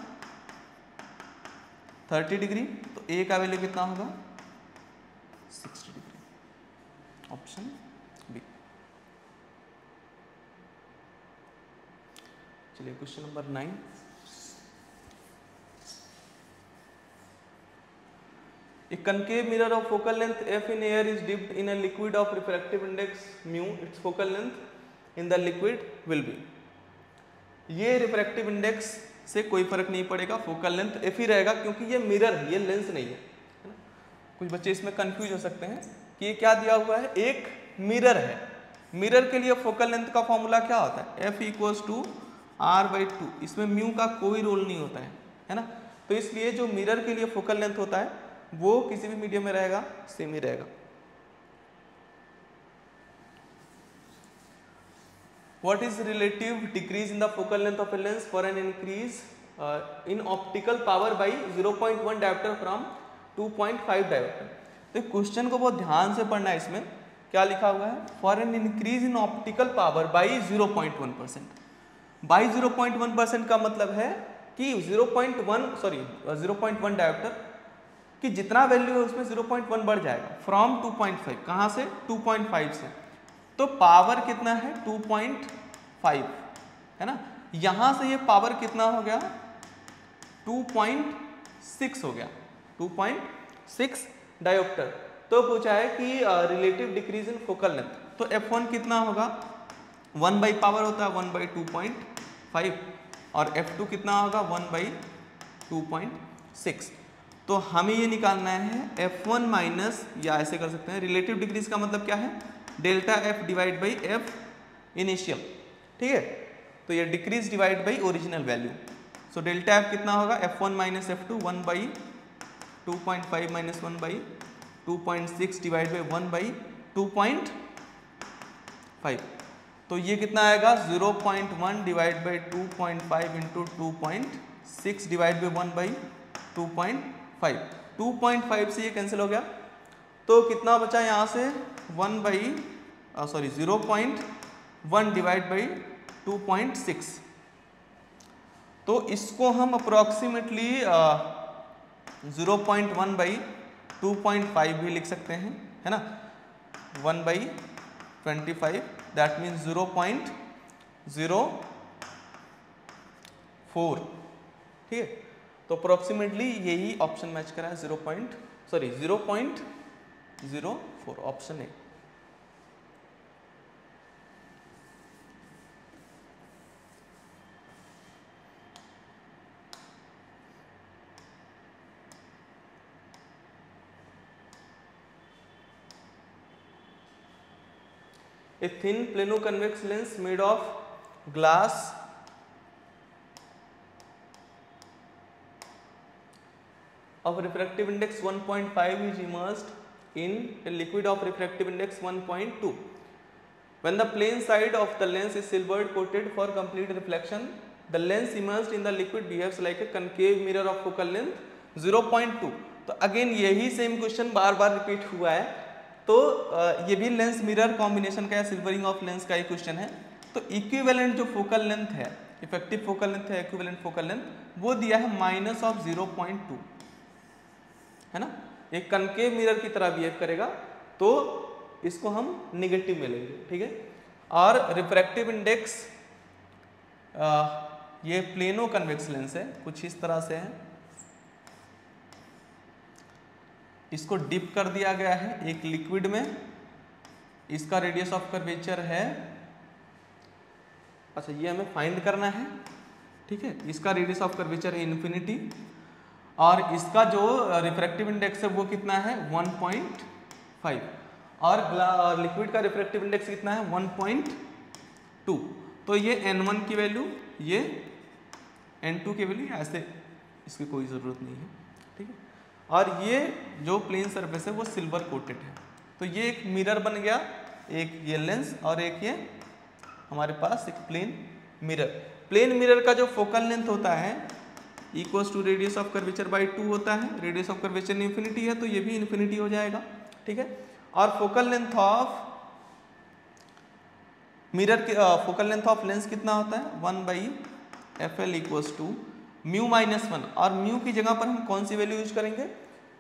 30 डिग्री। तो a का वैल्यू कितना होगा, 60 डिग्री, ऑप्शन बी। चलिए question number 9। A concave mirror of focal length f in air is dipped in a liquid of refractive index mu. Its focal length in the liquid will be। ये refractive index से कोई फर्क नहीं पड़ेगा, focal length f ही रहेगा क्योंकि ये mirror है, ये लेंस नहीं है, है ना। कुछ बच्चे इसमें कंफ्यूज हो सकते हैं कि ये क्या दिया हुआ है, एक मिरर है। मिरर के लिए फोकल लेंथ का फॉर्मूला क्या होता है, f equals to r by 2। इसमें म्यू का कोई रोल नहीं होता है ना। तो इसलिए जो मिरर के लिए फोकल लेंथ होता है वो किसी भी मीडियम में रहेगा, सेम ही रहेगा। What is relative decrease in the focal length of a lens for an increase in optical power by 0.1 diopter from 2.5 diopter। तो क्वेश्चन को बहुत ध्यान से पढ़ना है। इसमें क्या लिखा हुआ है, for an increase in optical power by 0.1%। By 0.1% का मतलब है कि 0.1 डायोप्टर कि जितना वैल्यू है उसमें 0.1 बढ़ जाएगा फ्रॉम 2.5। कहाँ से, 2.5 से। तो पावर कितना है, 2.5 है ना। यहां से ये पावर कितना हो गया, 2.6 हो गया, 2.6 डायोप्टर। तो पूछा है कि relative decrease in focal length. तो f1 कितना होगा, 1 बाई पावर होता है 1 बाई 2.5 और f2 कितना होगा 1 बाई 2.6। तो हमें ये निकालना है f1 माइनस, या ऐसे कर सकते हैं रिलेटिव डिक्रीज का मतलब क्या है, delta f divide by f initial. ठीक है, तो ये decrease divide by original value. So delta f कितना होगा, f1 minus f2 1 by 2.5 minus 1 by 2.6 divide by 1 by 2.5। तो ये कितना आएगा, 0.1 divide by 2.5 into 2.6 divide by 1 by 2.5। 2.5 से ये कैंसिल हो गया तो कितना बचा यहाँ से 0.1 डिवाइड बाई 2.6। तो इसको हम अप्रोक्सीमेटली 0.1 बाई 2.5 भी लिख सकते हैं, है ना, 1/25 दैट मीन्स 0.04, ठीक है। तो अप्रोक्सीमेटली यही ऑप्शन मैच करा है 0.04 option A. A thin plano convex lens made of glass of refractive index 1.5 is immersed in a liquid of refractive index 1.2. When the plane side of the lens is silver coated for complete reflection, the lens immersed in the liquid behaves like a concave mirror of focal length 0.2. तो again यही same question बार बार repeat हुआ है, तो ये भी lens mirror combination का है, silvering of lens का ही क्वेश्चन है। तो इक्विवेलेंट जो फोकल लेंथ है, इफेक्टिव फोकल लेंथ है, इक्विवेलेंट फोकल लेंथ वो दिया है -0.2, है ना, एक कनकेव मिरर की तरह बिहेव करेगा, तो इसको हम निगेटिव में लेंगे, ठीक है। और रिफ्रैक्टिव इंडेक्स ये प्लेनो कन्वेक्स लेंस है, कुछ इस तरह से है, इसको डिप कर दिया गया है एक लिक्विड में, इसका रेडियस ऑफ कर्वेचर है, अच्छा ये हमें फाइंड करना है, ठीक है, इसका रेडियस ऑफ कर्वेचर है इन्फिनिटी, और इसका जो रिफ्रैक्टिव इंडेक्स है वो कितना है 1.5, और लिक्विड का रिफ्रैक्टिव इंडेक्स कितना है 1.2। तो ये n1 की वैल्यू, ये n2 की वैल्यू, ऐसे इसकी कोई ज़रूरत नहीं है, ठीक है। और ये जो प्लेन सरफेस है वो सिल्वर कोटेड है, तो ये एक मिरर बन गया, एक ये लेंस और एक ये हमारे पास एक प्लेन मिरर। प्लेन मिरर का जो फोकल लेंथ होता है equals to radius of curvature by 2 होता है, रेडियस ऑफ कर्वेचर इन्फिनिटी है तो ये भी इन्फिनिटी हो जाएगा, ठीक है। और फोकल लेंथ ऑफ मिरर के फोकल लेंथ ऑफ लेंस कितना होता है 1/FL इक्वल्स टू μ-1, और म्यू की जगह पर हम कौन सी वैल्यू यूज करेंगे,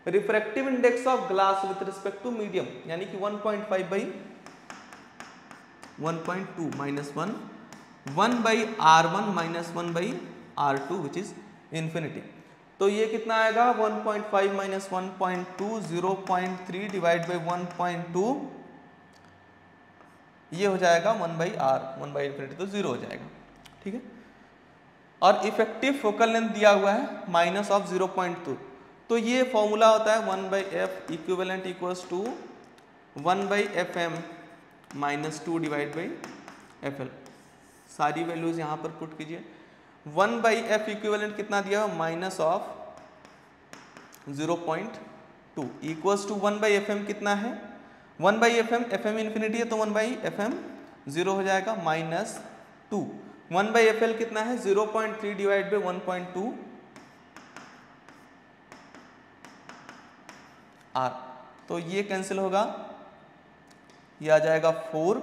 refractive index of glass with respect to medium, यानी कि 1.5/1.2 -1 1/R1 - 1/R2 which is infinity. तो ये कितना आएगा 1.5 - 1.2 0.3 डिवाइड बाई 1.2, ये हो जाएगा 1/R, 1/infinity तो 0 हो जाएगा, ठीक है। और इफेक्टिव फोकल लेंथ दिया हुआ है -0.2, तो ये फॉर्मूला होता है 1/F equivalent equals to 1/FM -2 divide by FL। सारी वैल्यूज यहाँ पर पुट कीजिए। 1/F इक्विवेलेंट कितना दिया हुआ -0.2 इक्वल्स टू 1/FM कितना है 1/FM, FM इन्फिनिटी है तो 1/FM 0 हो जाएगा -2, 1/FL कितना है 0.3 डिवाइड बाई 1.2 R, तो ये कैंसिल होगा, ये आ जाएगा 4,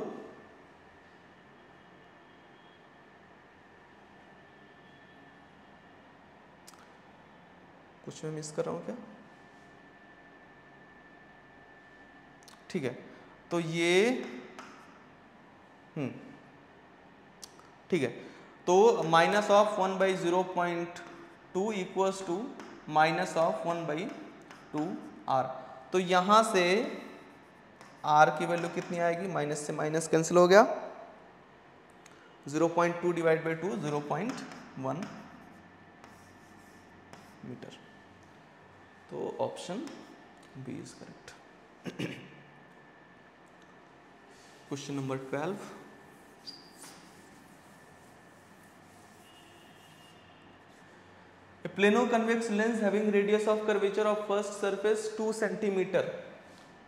कुछ मैं मिस कर रहा हूं क्या, ठीक है। तो ये ठीक है, तो -1/0.2 इक्वल्स टू -1/2R। तो यहां से R की वैल्यू कितनी आएगी, माइनस से माइनस कैंसिल हो गया, 0.2 डिवाइड बाई 2 0.1 मीटर। तो option B is correct. Question number 12, a plano convex lens having radius of curvature of first surface 2 centimetre.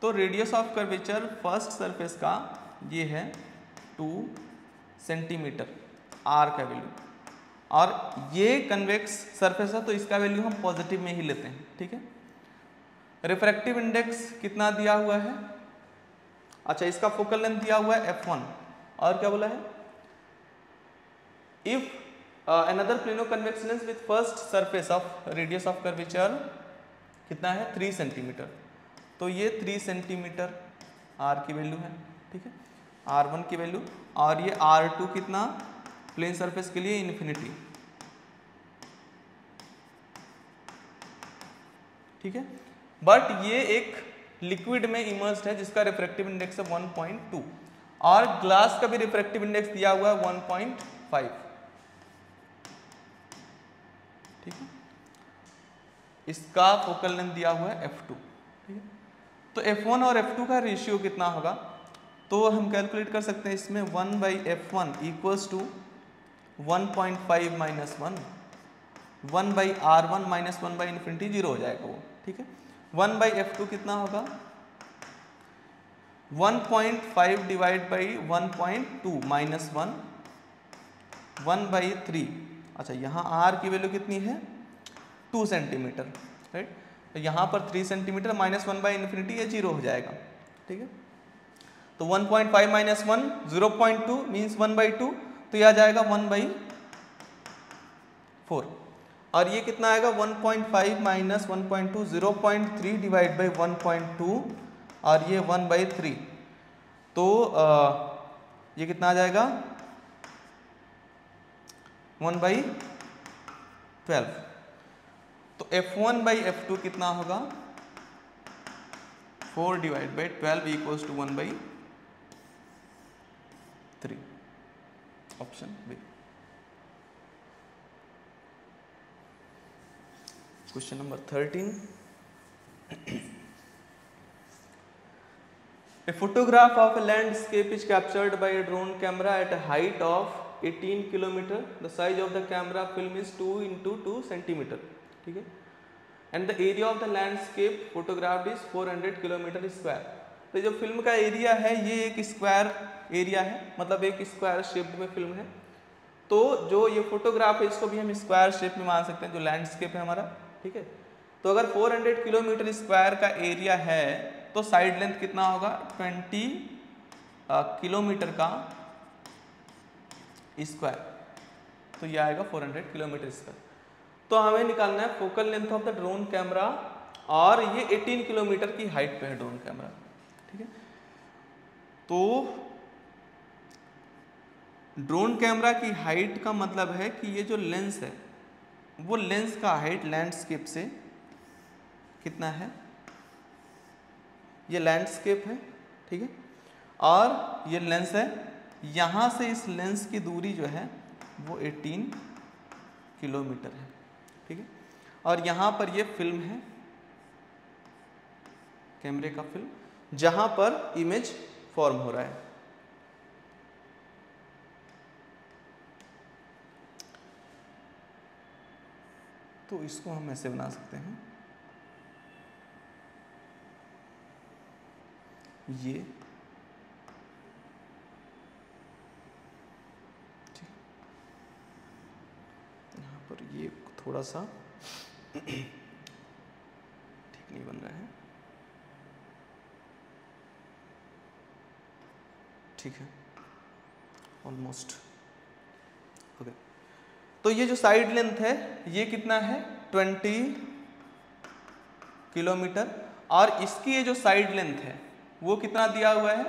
तो radius of curvature first surface का ये है 2 सेंटीमीटर, आर का value, और ये कन्वेक्स सरफेस है तो इसका वैल्यू हम पॉजिटिव में ही लेते हैं, ठीक है। रिफ्रैक्टिव इंडेक्स कितना दिया हुआ है, अच्छा इसका फोकल लेंथ दिया हुआ है f1, और क्या बोला है, if another plano convex lens with first surface of radius of curvature कितना है 3 सेंटीमीटर, तो ये 3 सेंटीमीटर r की वैल्यू है, ठीक है, r1 की वैल्यू, और ये r2 कितना प्लेन सरफेस के लिए इन्फिनिटी, ठीक है। बट ये एक लिक्विड में इमर्स्ड है जिसका रिफ्रैक्टिव इंडेक्स है 1.2 और ग्लास का भी रिफ्रैक्टिव इंडेक्स दिया हुआ है 1.5, ठीक है। इसका फोकल लेंथ दिया हुआ है f2, ठीक है। तो f1 और f2 का रेशियो कितना होगा, तो हम कैलकुलेट कर सकते हैं इसमें 1/f1 equals to 1.5 minus 1/r1 minus 1/इन्फिनिटी 0 हो जाएगा वो, ठीक है। 1/f2 कितना होगा 1.5 डिवाइड बाई 1.2 माइनस 1/3। अच्छा, यहाँ r की वैल्यू कितनी है 2 सेंटीमीटर, राइट। तो यहाँ पर 3 सेंटीमीटर माइनस 1/इन्फिनिटी ये 0 हो जाएगा, ठीक है। तो 1.5 माइनस 1 0.2 मीन्स 1/2, तो यह आ जाएगा 1/4 और ये कितना आएगा 1.5 माइनस 1.2 0.3 डिवाइड बाई 1.2 और ये 1/3, तो ये कितना आ जाएगा 1/12। तो f1/f2 कितना होगा 4 divide by 12 equals to 1/3, option B. Question number 13, a photograph of a landscape is captured by a drone camera at a height of 18 km. The size of the camera film is 2 into 2 centimeter, ठीक है, and the area of the landscape photographed is 400 kilometre square. तो जो film का area है ये एक square area है, मतलब एक स्क्वायर शेप्ड में फिल्म है। तो जो ये फोटोग्राफ है इसको भी हम स्क्वायर शेप में मान सकते हैं, जो लैंडस्केप है हमारा, ठीक है। तो अगर 400 किलोमीटर स्क्वायर का एरिया है तो साइड लेंथ कितना होगा 20 किलोमीटर का स्क्वायर, तो ये आएगा 400 किलोमीटर स्क्वायर। तो हमें निकालना है focal length of the drone camera और ये 18 किलोमीटर की हाइट पे है ड्रोन कैमरा, ठीक है। तो ड्रोन कैमरा की हाइट का मतलब है कि ये जो लेंस है वो लेंस का हाइट लैंडस्केप से कितना है, ये लैंडस्केप है, ठीक है, और ये लेंस है, यहाँ से इस लेंस की दूरी जो है वो 18 किलोमीटर है, ठीक है। और यहाँ पर ये फिल्म है, कैमरे का फिल्म, जहाँ पर इमेज फॉर्म हो रहा है। तो इसको हम ऐसे बना सकते हैं, ये ठीक, यहाँ पर ये थोड़ा सा ठीक नहीं बन रहा है, ठीक है, ऑलमोस्ट ओके। तो ये जो साइड लेंथ है ये कितना है 20 किलोमीटर और इसकी ये जो साइड लेंथ है वो कितना दिया हुआ है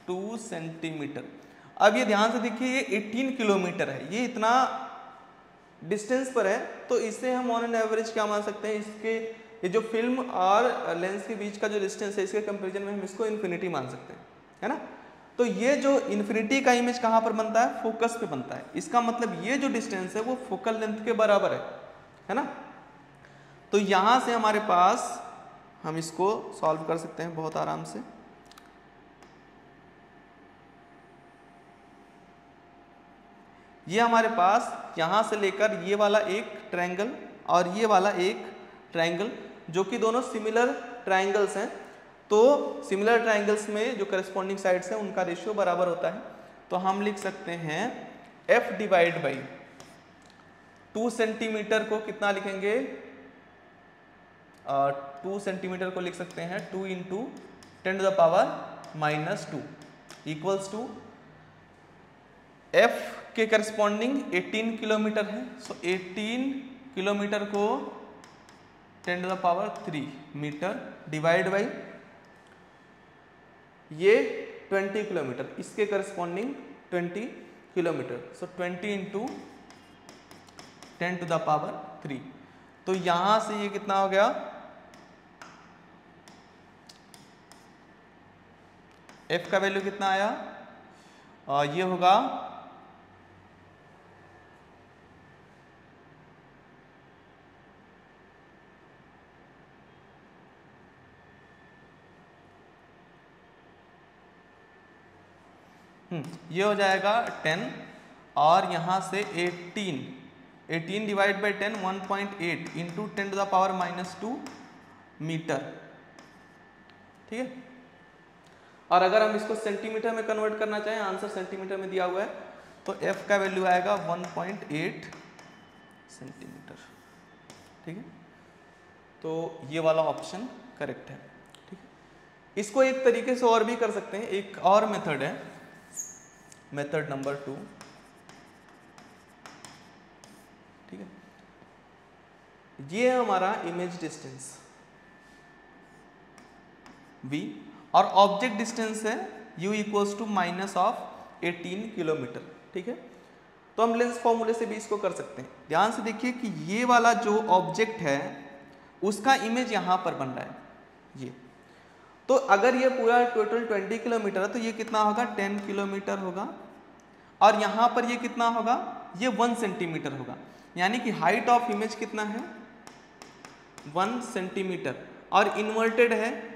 2 सेंटीमीटर। अब ये ध्यान से देखिए ये 18 किलोमीटर है, ये इतना डिस्टेंस पर है, तो इसे हम ऑन एन एवरेज क्या मान सकते हैं, इसके ये जो फिल्म और लेंस के बीच का जो डिस्टेंस है इसके कंपैरिजन में हम इसको इन्फिनिटी मान सकते हैं, है ना। तो ये जो इन्फिनिटी का इमेज कहाँ पर बनता है, फोकस पे बनता है। इसका मतलब ये जो डिस्टेंस है वो फोकल लेंथ के बराबर है ना। तो यहाँ से हमारे पास हम इसको सॉल्व कर सकते हैं बहुत आराम से। ये हमारे पास यहाँ से लेकर ये वाला एक ट्रायंगल और ये वाला एक ट्रायंगल जो कि दोनों सिमिलर ट्रायंगल्स हैं, तो सिमिलर ट्रायंगल्स में जो करस्पॉन्डिंग साइड्स हैं उनका रेशियो बराबर होता है। तो हम लिख सकते हैं f डिवाइड बाई 2 सेंटीमीटर को कितना लिखेंगे, 2 सेंटीमीटर को लिख सकते हैं 2 इंटू 10⁻⁻² इक्वल्स टू f के करस्पॉन्डिंग 18 किलोमीटर है, सो 18 किलोमीटर को 10⁻³ मीटर डिवाइड बाई ये 20 किलोमीटर, इसके करस्पॉन्डिंग 20 किलोमीटर। सो 20 इंटू 10⁻3। तो यहां से ये कितना हो गया, f का वैल्यू कितना आया, ये होगा ये हो जाएगा 10 और यहाँ से 18 डिवाइड बाई 10 1.8 इंटू 10⁻⁻2 मीटर। ठीक है, और अगर हम इसको सेंटीमीटर में कन्वर्ट करना चाहें, आंसर सेंटीमीटर में दिया हुआ है, तो f का वैल्यू आएगा 1.8 सेंटीमीटर। ठीक है, तो ये वाला ऑप्शन करेक्ट है। ठीक है, इसको एक तरीके से और भी कर सकते हैं, एक और मेथड है, मेथड नंबर 2। ठीक है, ये है हमारा इमेज डिस्टेंस v और ऑब्जेक्ट डिस्टेंस है u इक्वल्स टू -18 किलोमीटर। ठीक है, तो हम लेंस फॉर्मूले से भी इसको कर सकते हैं। ध्यान से देखिए कि ये वाला जो ऑब्जेक्ट है उसका इमेज यहां पर बन रहा है ये, तो अगर ये पूरा टोटल 20 किलोमीटर है तो ये कितना होगा, 10 किलोमीटर होगा, और यहां पर ये कितना होगा, ये 1 सेंटीमीटर होगा, यानी कि हाइट ऑफ इमेज कितना है, 1 सेंटीमीटर, और इन्वर्टेड है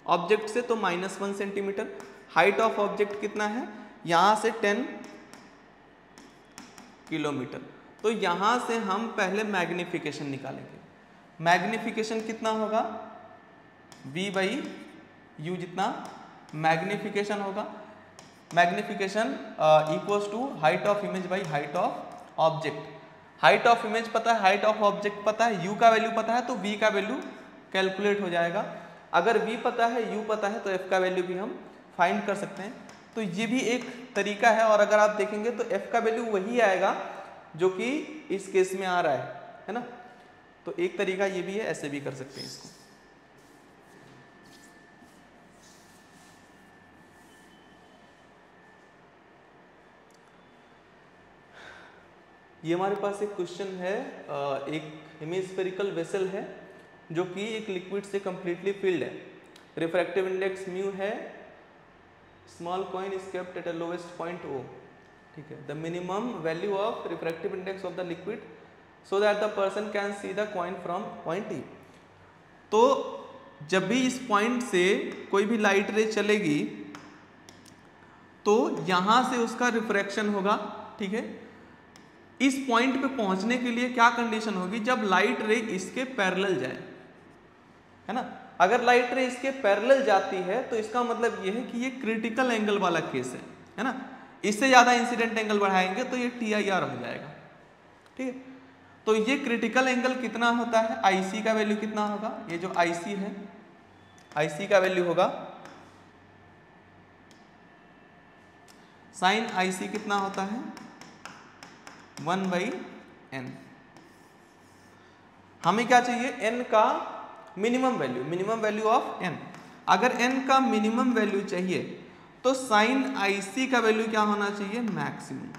ऑब्जेक्ट से तो -1 सेंटीमीटर। हाइट ऑफ ऑब्जेक्ट कितना है, यहां से 10 किलोमीटर। तो यहां से हम पहले मैग्निफिकेशन निकालेंगे। मैग्निफिकेशन कितना होगा, v/u जितना मैग्निफिकेशन होगा, magnification equals to height of image by height of object. Height of image पता है, हाइट ऑफ ऑब्जेक्ट पता है, u का वैल्यू पता है, तो v का वैल्यू कैलकुलेट हो जाएगा। अगर v पता है, u पता है, तो f का वैल्यू भी हम फाइंड कर सकते हैं। तो ये भी एक तरीका है, और अगर आप देखेंगे तो f का वैल्यू वही आएगा जो कि इस केस में आ रहा है ना। तो एक तरीका ये भी है, ऐसे भी कर सकते हैं इसको। ये हमारे पास एक क्वेश्चन है, एक हेमिस्फेरिकल वेसल है जो कि एक लिक्विड से कंप्लीटली फिल्ड है, रिफ्रैक्टिव इंडेक्स म्यू है, small coin is kept at the lowest point O। ठीक है, the minimum value of refractive index of the liquid so that the person can see the coin from point E। तो जब भी इस point से कोई भी लाइट रे चलेगी तो यहां से उसका रिफ्रैक्शन होगा। ठीक है, इस पॉइंट पे पहुंचने के लिए क्या कंडीशन होगी, जब लाइट रे इसके पैरेलल जाए, है ना। अगर लाइट रे इसके पैरेलल जाती है तो इसका मतलब ये है कि ये क्रिटिकल एंगल वाला केस है ना। इससे ज्यादा इंसिडेंट एंगल बढ़ाएंगे तो ये TIR हो जाएगा। ठीक है, तो ये क्रिटिकल एंगल कितना होता है, IC का वैल्यू कितना होगा, ये जो IC है, IC का वैल्यू होगा साइन IC कितना होता है, 1/n। हमें क्या चाहिए, n का minimum value, minimum value of n। अगर n का मिनिमम वैल्यू चाहिए तो साइन IC का वैल्यू क्या होना चाहिए, मैक्सिमम।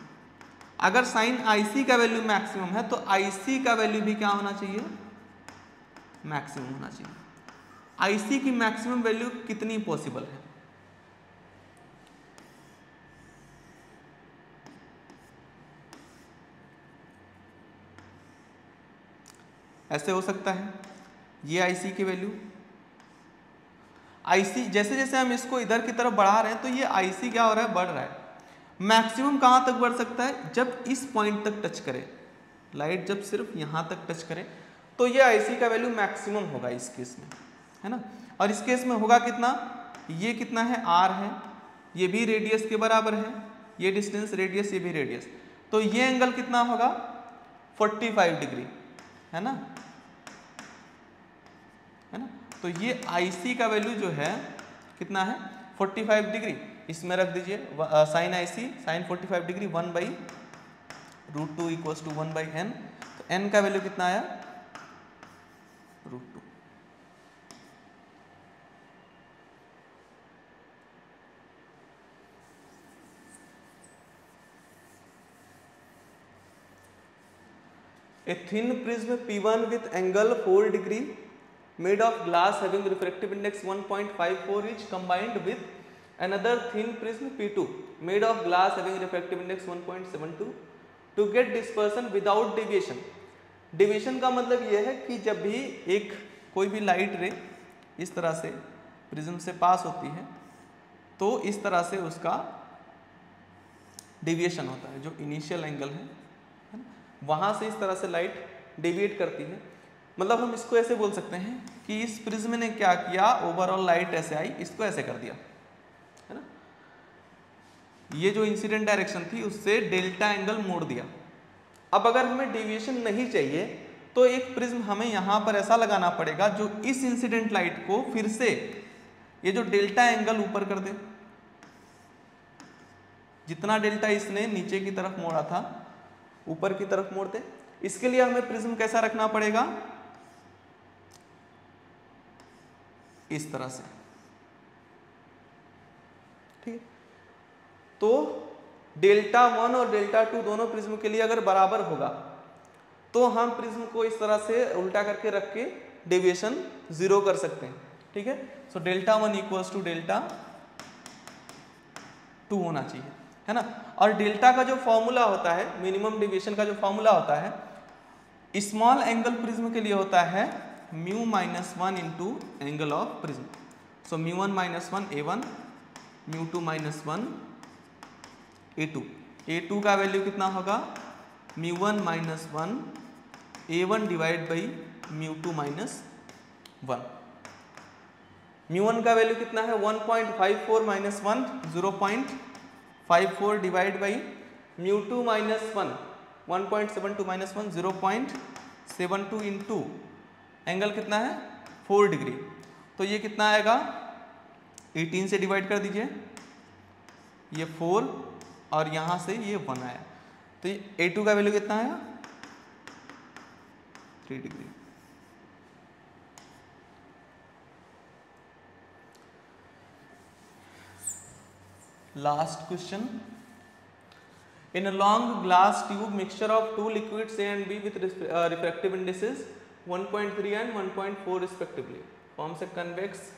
अगर साइन IC का वैल्यू मैक्सिमम है तो IC का वैल्यू भी क्या होना चाहिए, मैक्सिमम होना चाहिए। IC की मैक्सिमम वैल्यू कितनी पॉसिबल है, ऐसे हो सकता है, ये IC की वैल्यू, IC जैसे जैसे हम इसको इधर की तरफ बढ़ा रहे हैं तो ये IC क्या हो रहा है, बढ़ रहा है। मैक्सिमम कहां तक बढ़ सकता है, जब इस पॉइंट तक टच करे, लाइट जब सिर्फ यहां तक टच करे तो ये IC का वैल्यू मैक्सिमम होगा इस केस में, है ना। और इस केस में होगा कितना, ये कितना है, R है, ये भी रेडियस के बराबर है, ये डिस्टेंस रेडियस, ये भी रेडियस, तो ये एंगल कितना होगा, 45 डिग्री, है ना, है ना। तो ये IC का वैल्यू जो है कितना है, 45 डिग्री। इसमें रख दीजिए sine IC, sine 45 degree 1/√2 equals to 1/n। तो n का वैल्यू कितना आया, √2। A thin prism P1 with angle 4 degree made of glass having refractive index 1.54 is combined with another thin prism P2 made of glass having refractive index 1.72 to get dispersion without deviation. Deviation का मतलब यह है कि जब भी एक कोई भी लाइट रे इस तरह से प्रिज्म से पास होती है तो इस तरह से उसका डेविएशन होता है, जो इनिशियल एंगल है ना, वहाँ से इस तरह से लाइट डेविएट करती है। मतलब हम इसको ऐसे बोल सकते हैं कि इस प्रिज्म ने क्या किया, ओवरऑल लाइट ऐसे आई, इसको ऐसे कर दिया है ना, ये जो इंसिडेंट डायरेक्शन थी उससे डेल्टा एंगल मोड़ दिया। अब अगर हमें डेविएशन नहीं चाहिए तो एक प्रिज्म हमें यहाँ पर ऐसा लगाना पड़ेगा जो इस इंसिडेंट लाइट को फिर से ये जो डेल्टा एंगल ऊपर कर दे, जितना डेल्टा इसने नीचे की तरफ मोड़ा था ऊपर की तरफ मोड़ दे। इसके लिए हमें प्रिज्म कैसा रखना पड़ेगा, इस तरह से, ठीक है। तो डेल्टा 1 और डेल्टा 2 दोनों प्रिज्म के लिए अगर बराबर होगा तो हम प्रिज्म को इस तरह से उल्टा करके रख के डेविएशन 0 कर सकते हैं, ठीक है। So delta 1 equals to delta 2 होना चाहिए, है ना। और डेल्टा का जो फॉर्मूला होता है, मिनिमम डेविएशन का जो फॉर्मूला होता है, स्मॉल एंगल प्रिज्म के लिए होता है mu minus 1 into angle of prism. So mu 1 minus 1 A1, mu 2 minus 1 A2। A2 का वैल्यू कितना होगा, mu 1 minus 1 A1 divide by mu 2 minus 1। Mu 1 का वैल्यू कितना है 1.54 minus 1 0.54 divide by mu 2 minus 1 1.72 minus 1 0.72 into angle कितना है 4 degree. तो ये कितना आएगा, 18 से डिवाइड कर दीजिए, ये 4 और यहाँ से ये 1 आया, तो ये A2 का वैल्यू कितना आया 3 degree. Last question. In a long glass tube, mixture of two liquids A and B with refractive indices 1.3 and 1.4 respectively forms a convex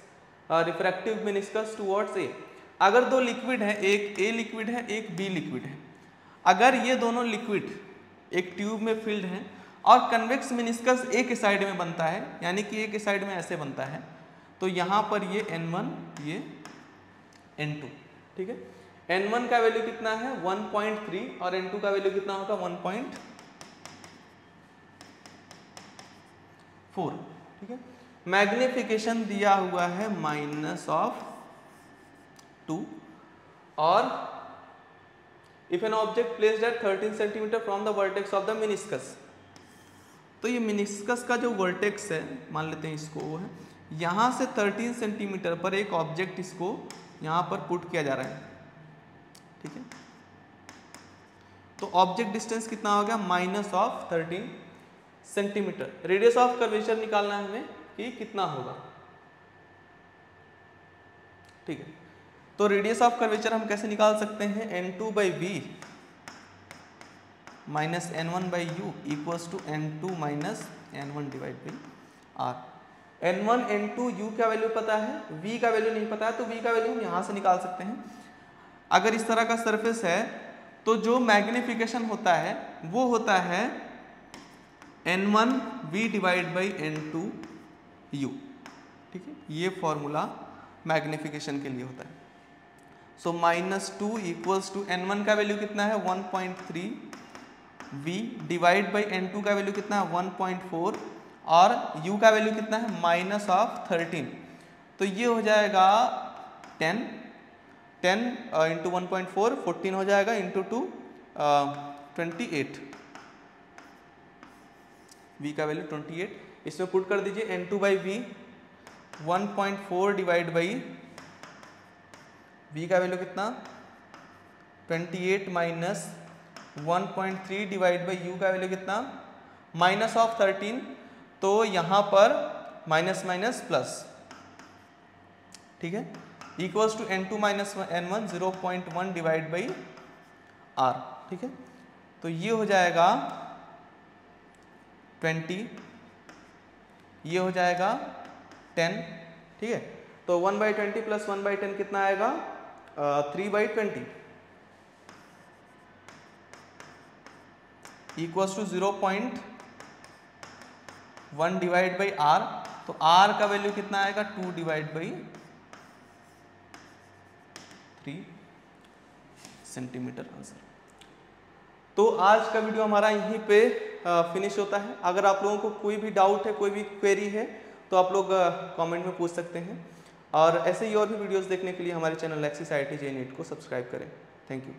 refractive meniscus towards A. अगर दो लिक्विड है, एक A लिक्विड है एक B liquid है, अगर ये दोनों लिक्विड एक ट्यूब में फिल्ड हैं और कन्वेक्स मेनिस्कस A के साइड में बनता है, यानी कि A के साइड में ऐसे बनता है, तो यहाँ पर ये N1 ये N2, ठीक है। N1 का वैल्यू कितना है 1.3 और N2 का वैल्यू कितना होगा 1.4, ठीक है। मैग्निफिकेशन दिया हुआ है -2 और if an object placed at 13 centimetre from the vertex of the meniscus, तो ये मेनिस्कस का जो वर्टेक्स है, मान लेते हैं इसको वो है, यहाँ से 13 सेंटीमीटर पर एक ऑब्जेक्ट इसको यहाँ पर पुट किया जा रहा है, ठीक है। तो ऑब्जेक्ट डिस्टेंस कितना हो गया -13 सेंटीमीटर। रेडियस ऑफ कर्वेचर निकालना है हमें कि कितना होगा, ठीक है। तो रेडियस ऑफ कर्वेचर हम कैसे निकाल सकते हैं, N2 by V minus N1 by U equals to N2 minus N1 divide by R। N1 N2 U का वैल्यू पता है, V का वैल्यू नहीं पता है, तो V का वैल्यू हम यहाँ से निकाल सकते हैं। अगर इस तरह का सरफेस है तो जो मैग्निफिकेशन होता है वो होता है N1 V divide by N2 U, ठीक है। ये फॉर्मूला मैग्निफिकेशन के लिए होता है। सो -2 इक्वल्स टू N1 का वैल्यू कितना है 1.3 V डिवाइड बाई N2 का वैल्यू कितना है 1.4 और U का वैल्यू कितना है -13, तो ये हो जाएगा 10 इंटू 1.4 14 हो जाएगा, इंटू 2 28, V का वैल्यू 28, इसमें पुट कर दीजिए N2 by V 1.4 divide by V का वैल्यू कितना 28 माइनस 1.3 डिवाइड बाई U का वैल्यू कितना -13, तो यहाँ पर माइनस माइनस प्लस, ठीक है, equals to N2 minus N1 0.1 divide by R, ठीक है। तो ये हो जाएगा 20, ये हो जाएगा 10, ठीक है। तो 1/20 प्लस 1/10 कितना आएगा, 3/20 equals to 0.1 divide by R. तो आर का वैल्यू कितना आएगा, 2 डिवाइड बाई 3 सेंटीमीटर आंसर। तो आज का वीडियो हमारा यहीं पे फिनिश होता है। अगर आप लोगों को कोई भी डाउट है, कोई भी क्वेरी है, तो आप लोग कमेंट में पूछ सकते हैं। और ऐसे ही और भी वीडियोस देखने के लिए हमारे channel axis IIT JEE NEET को सब्सक्राइब करें। Thank you.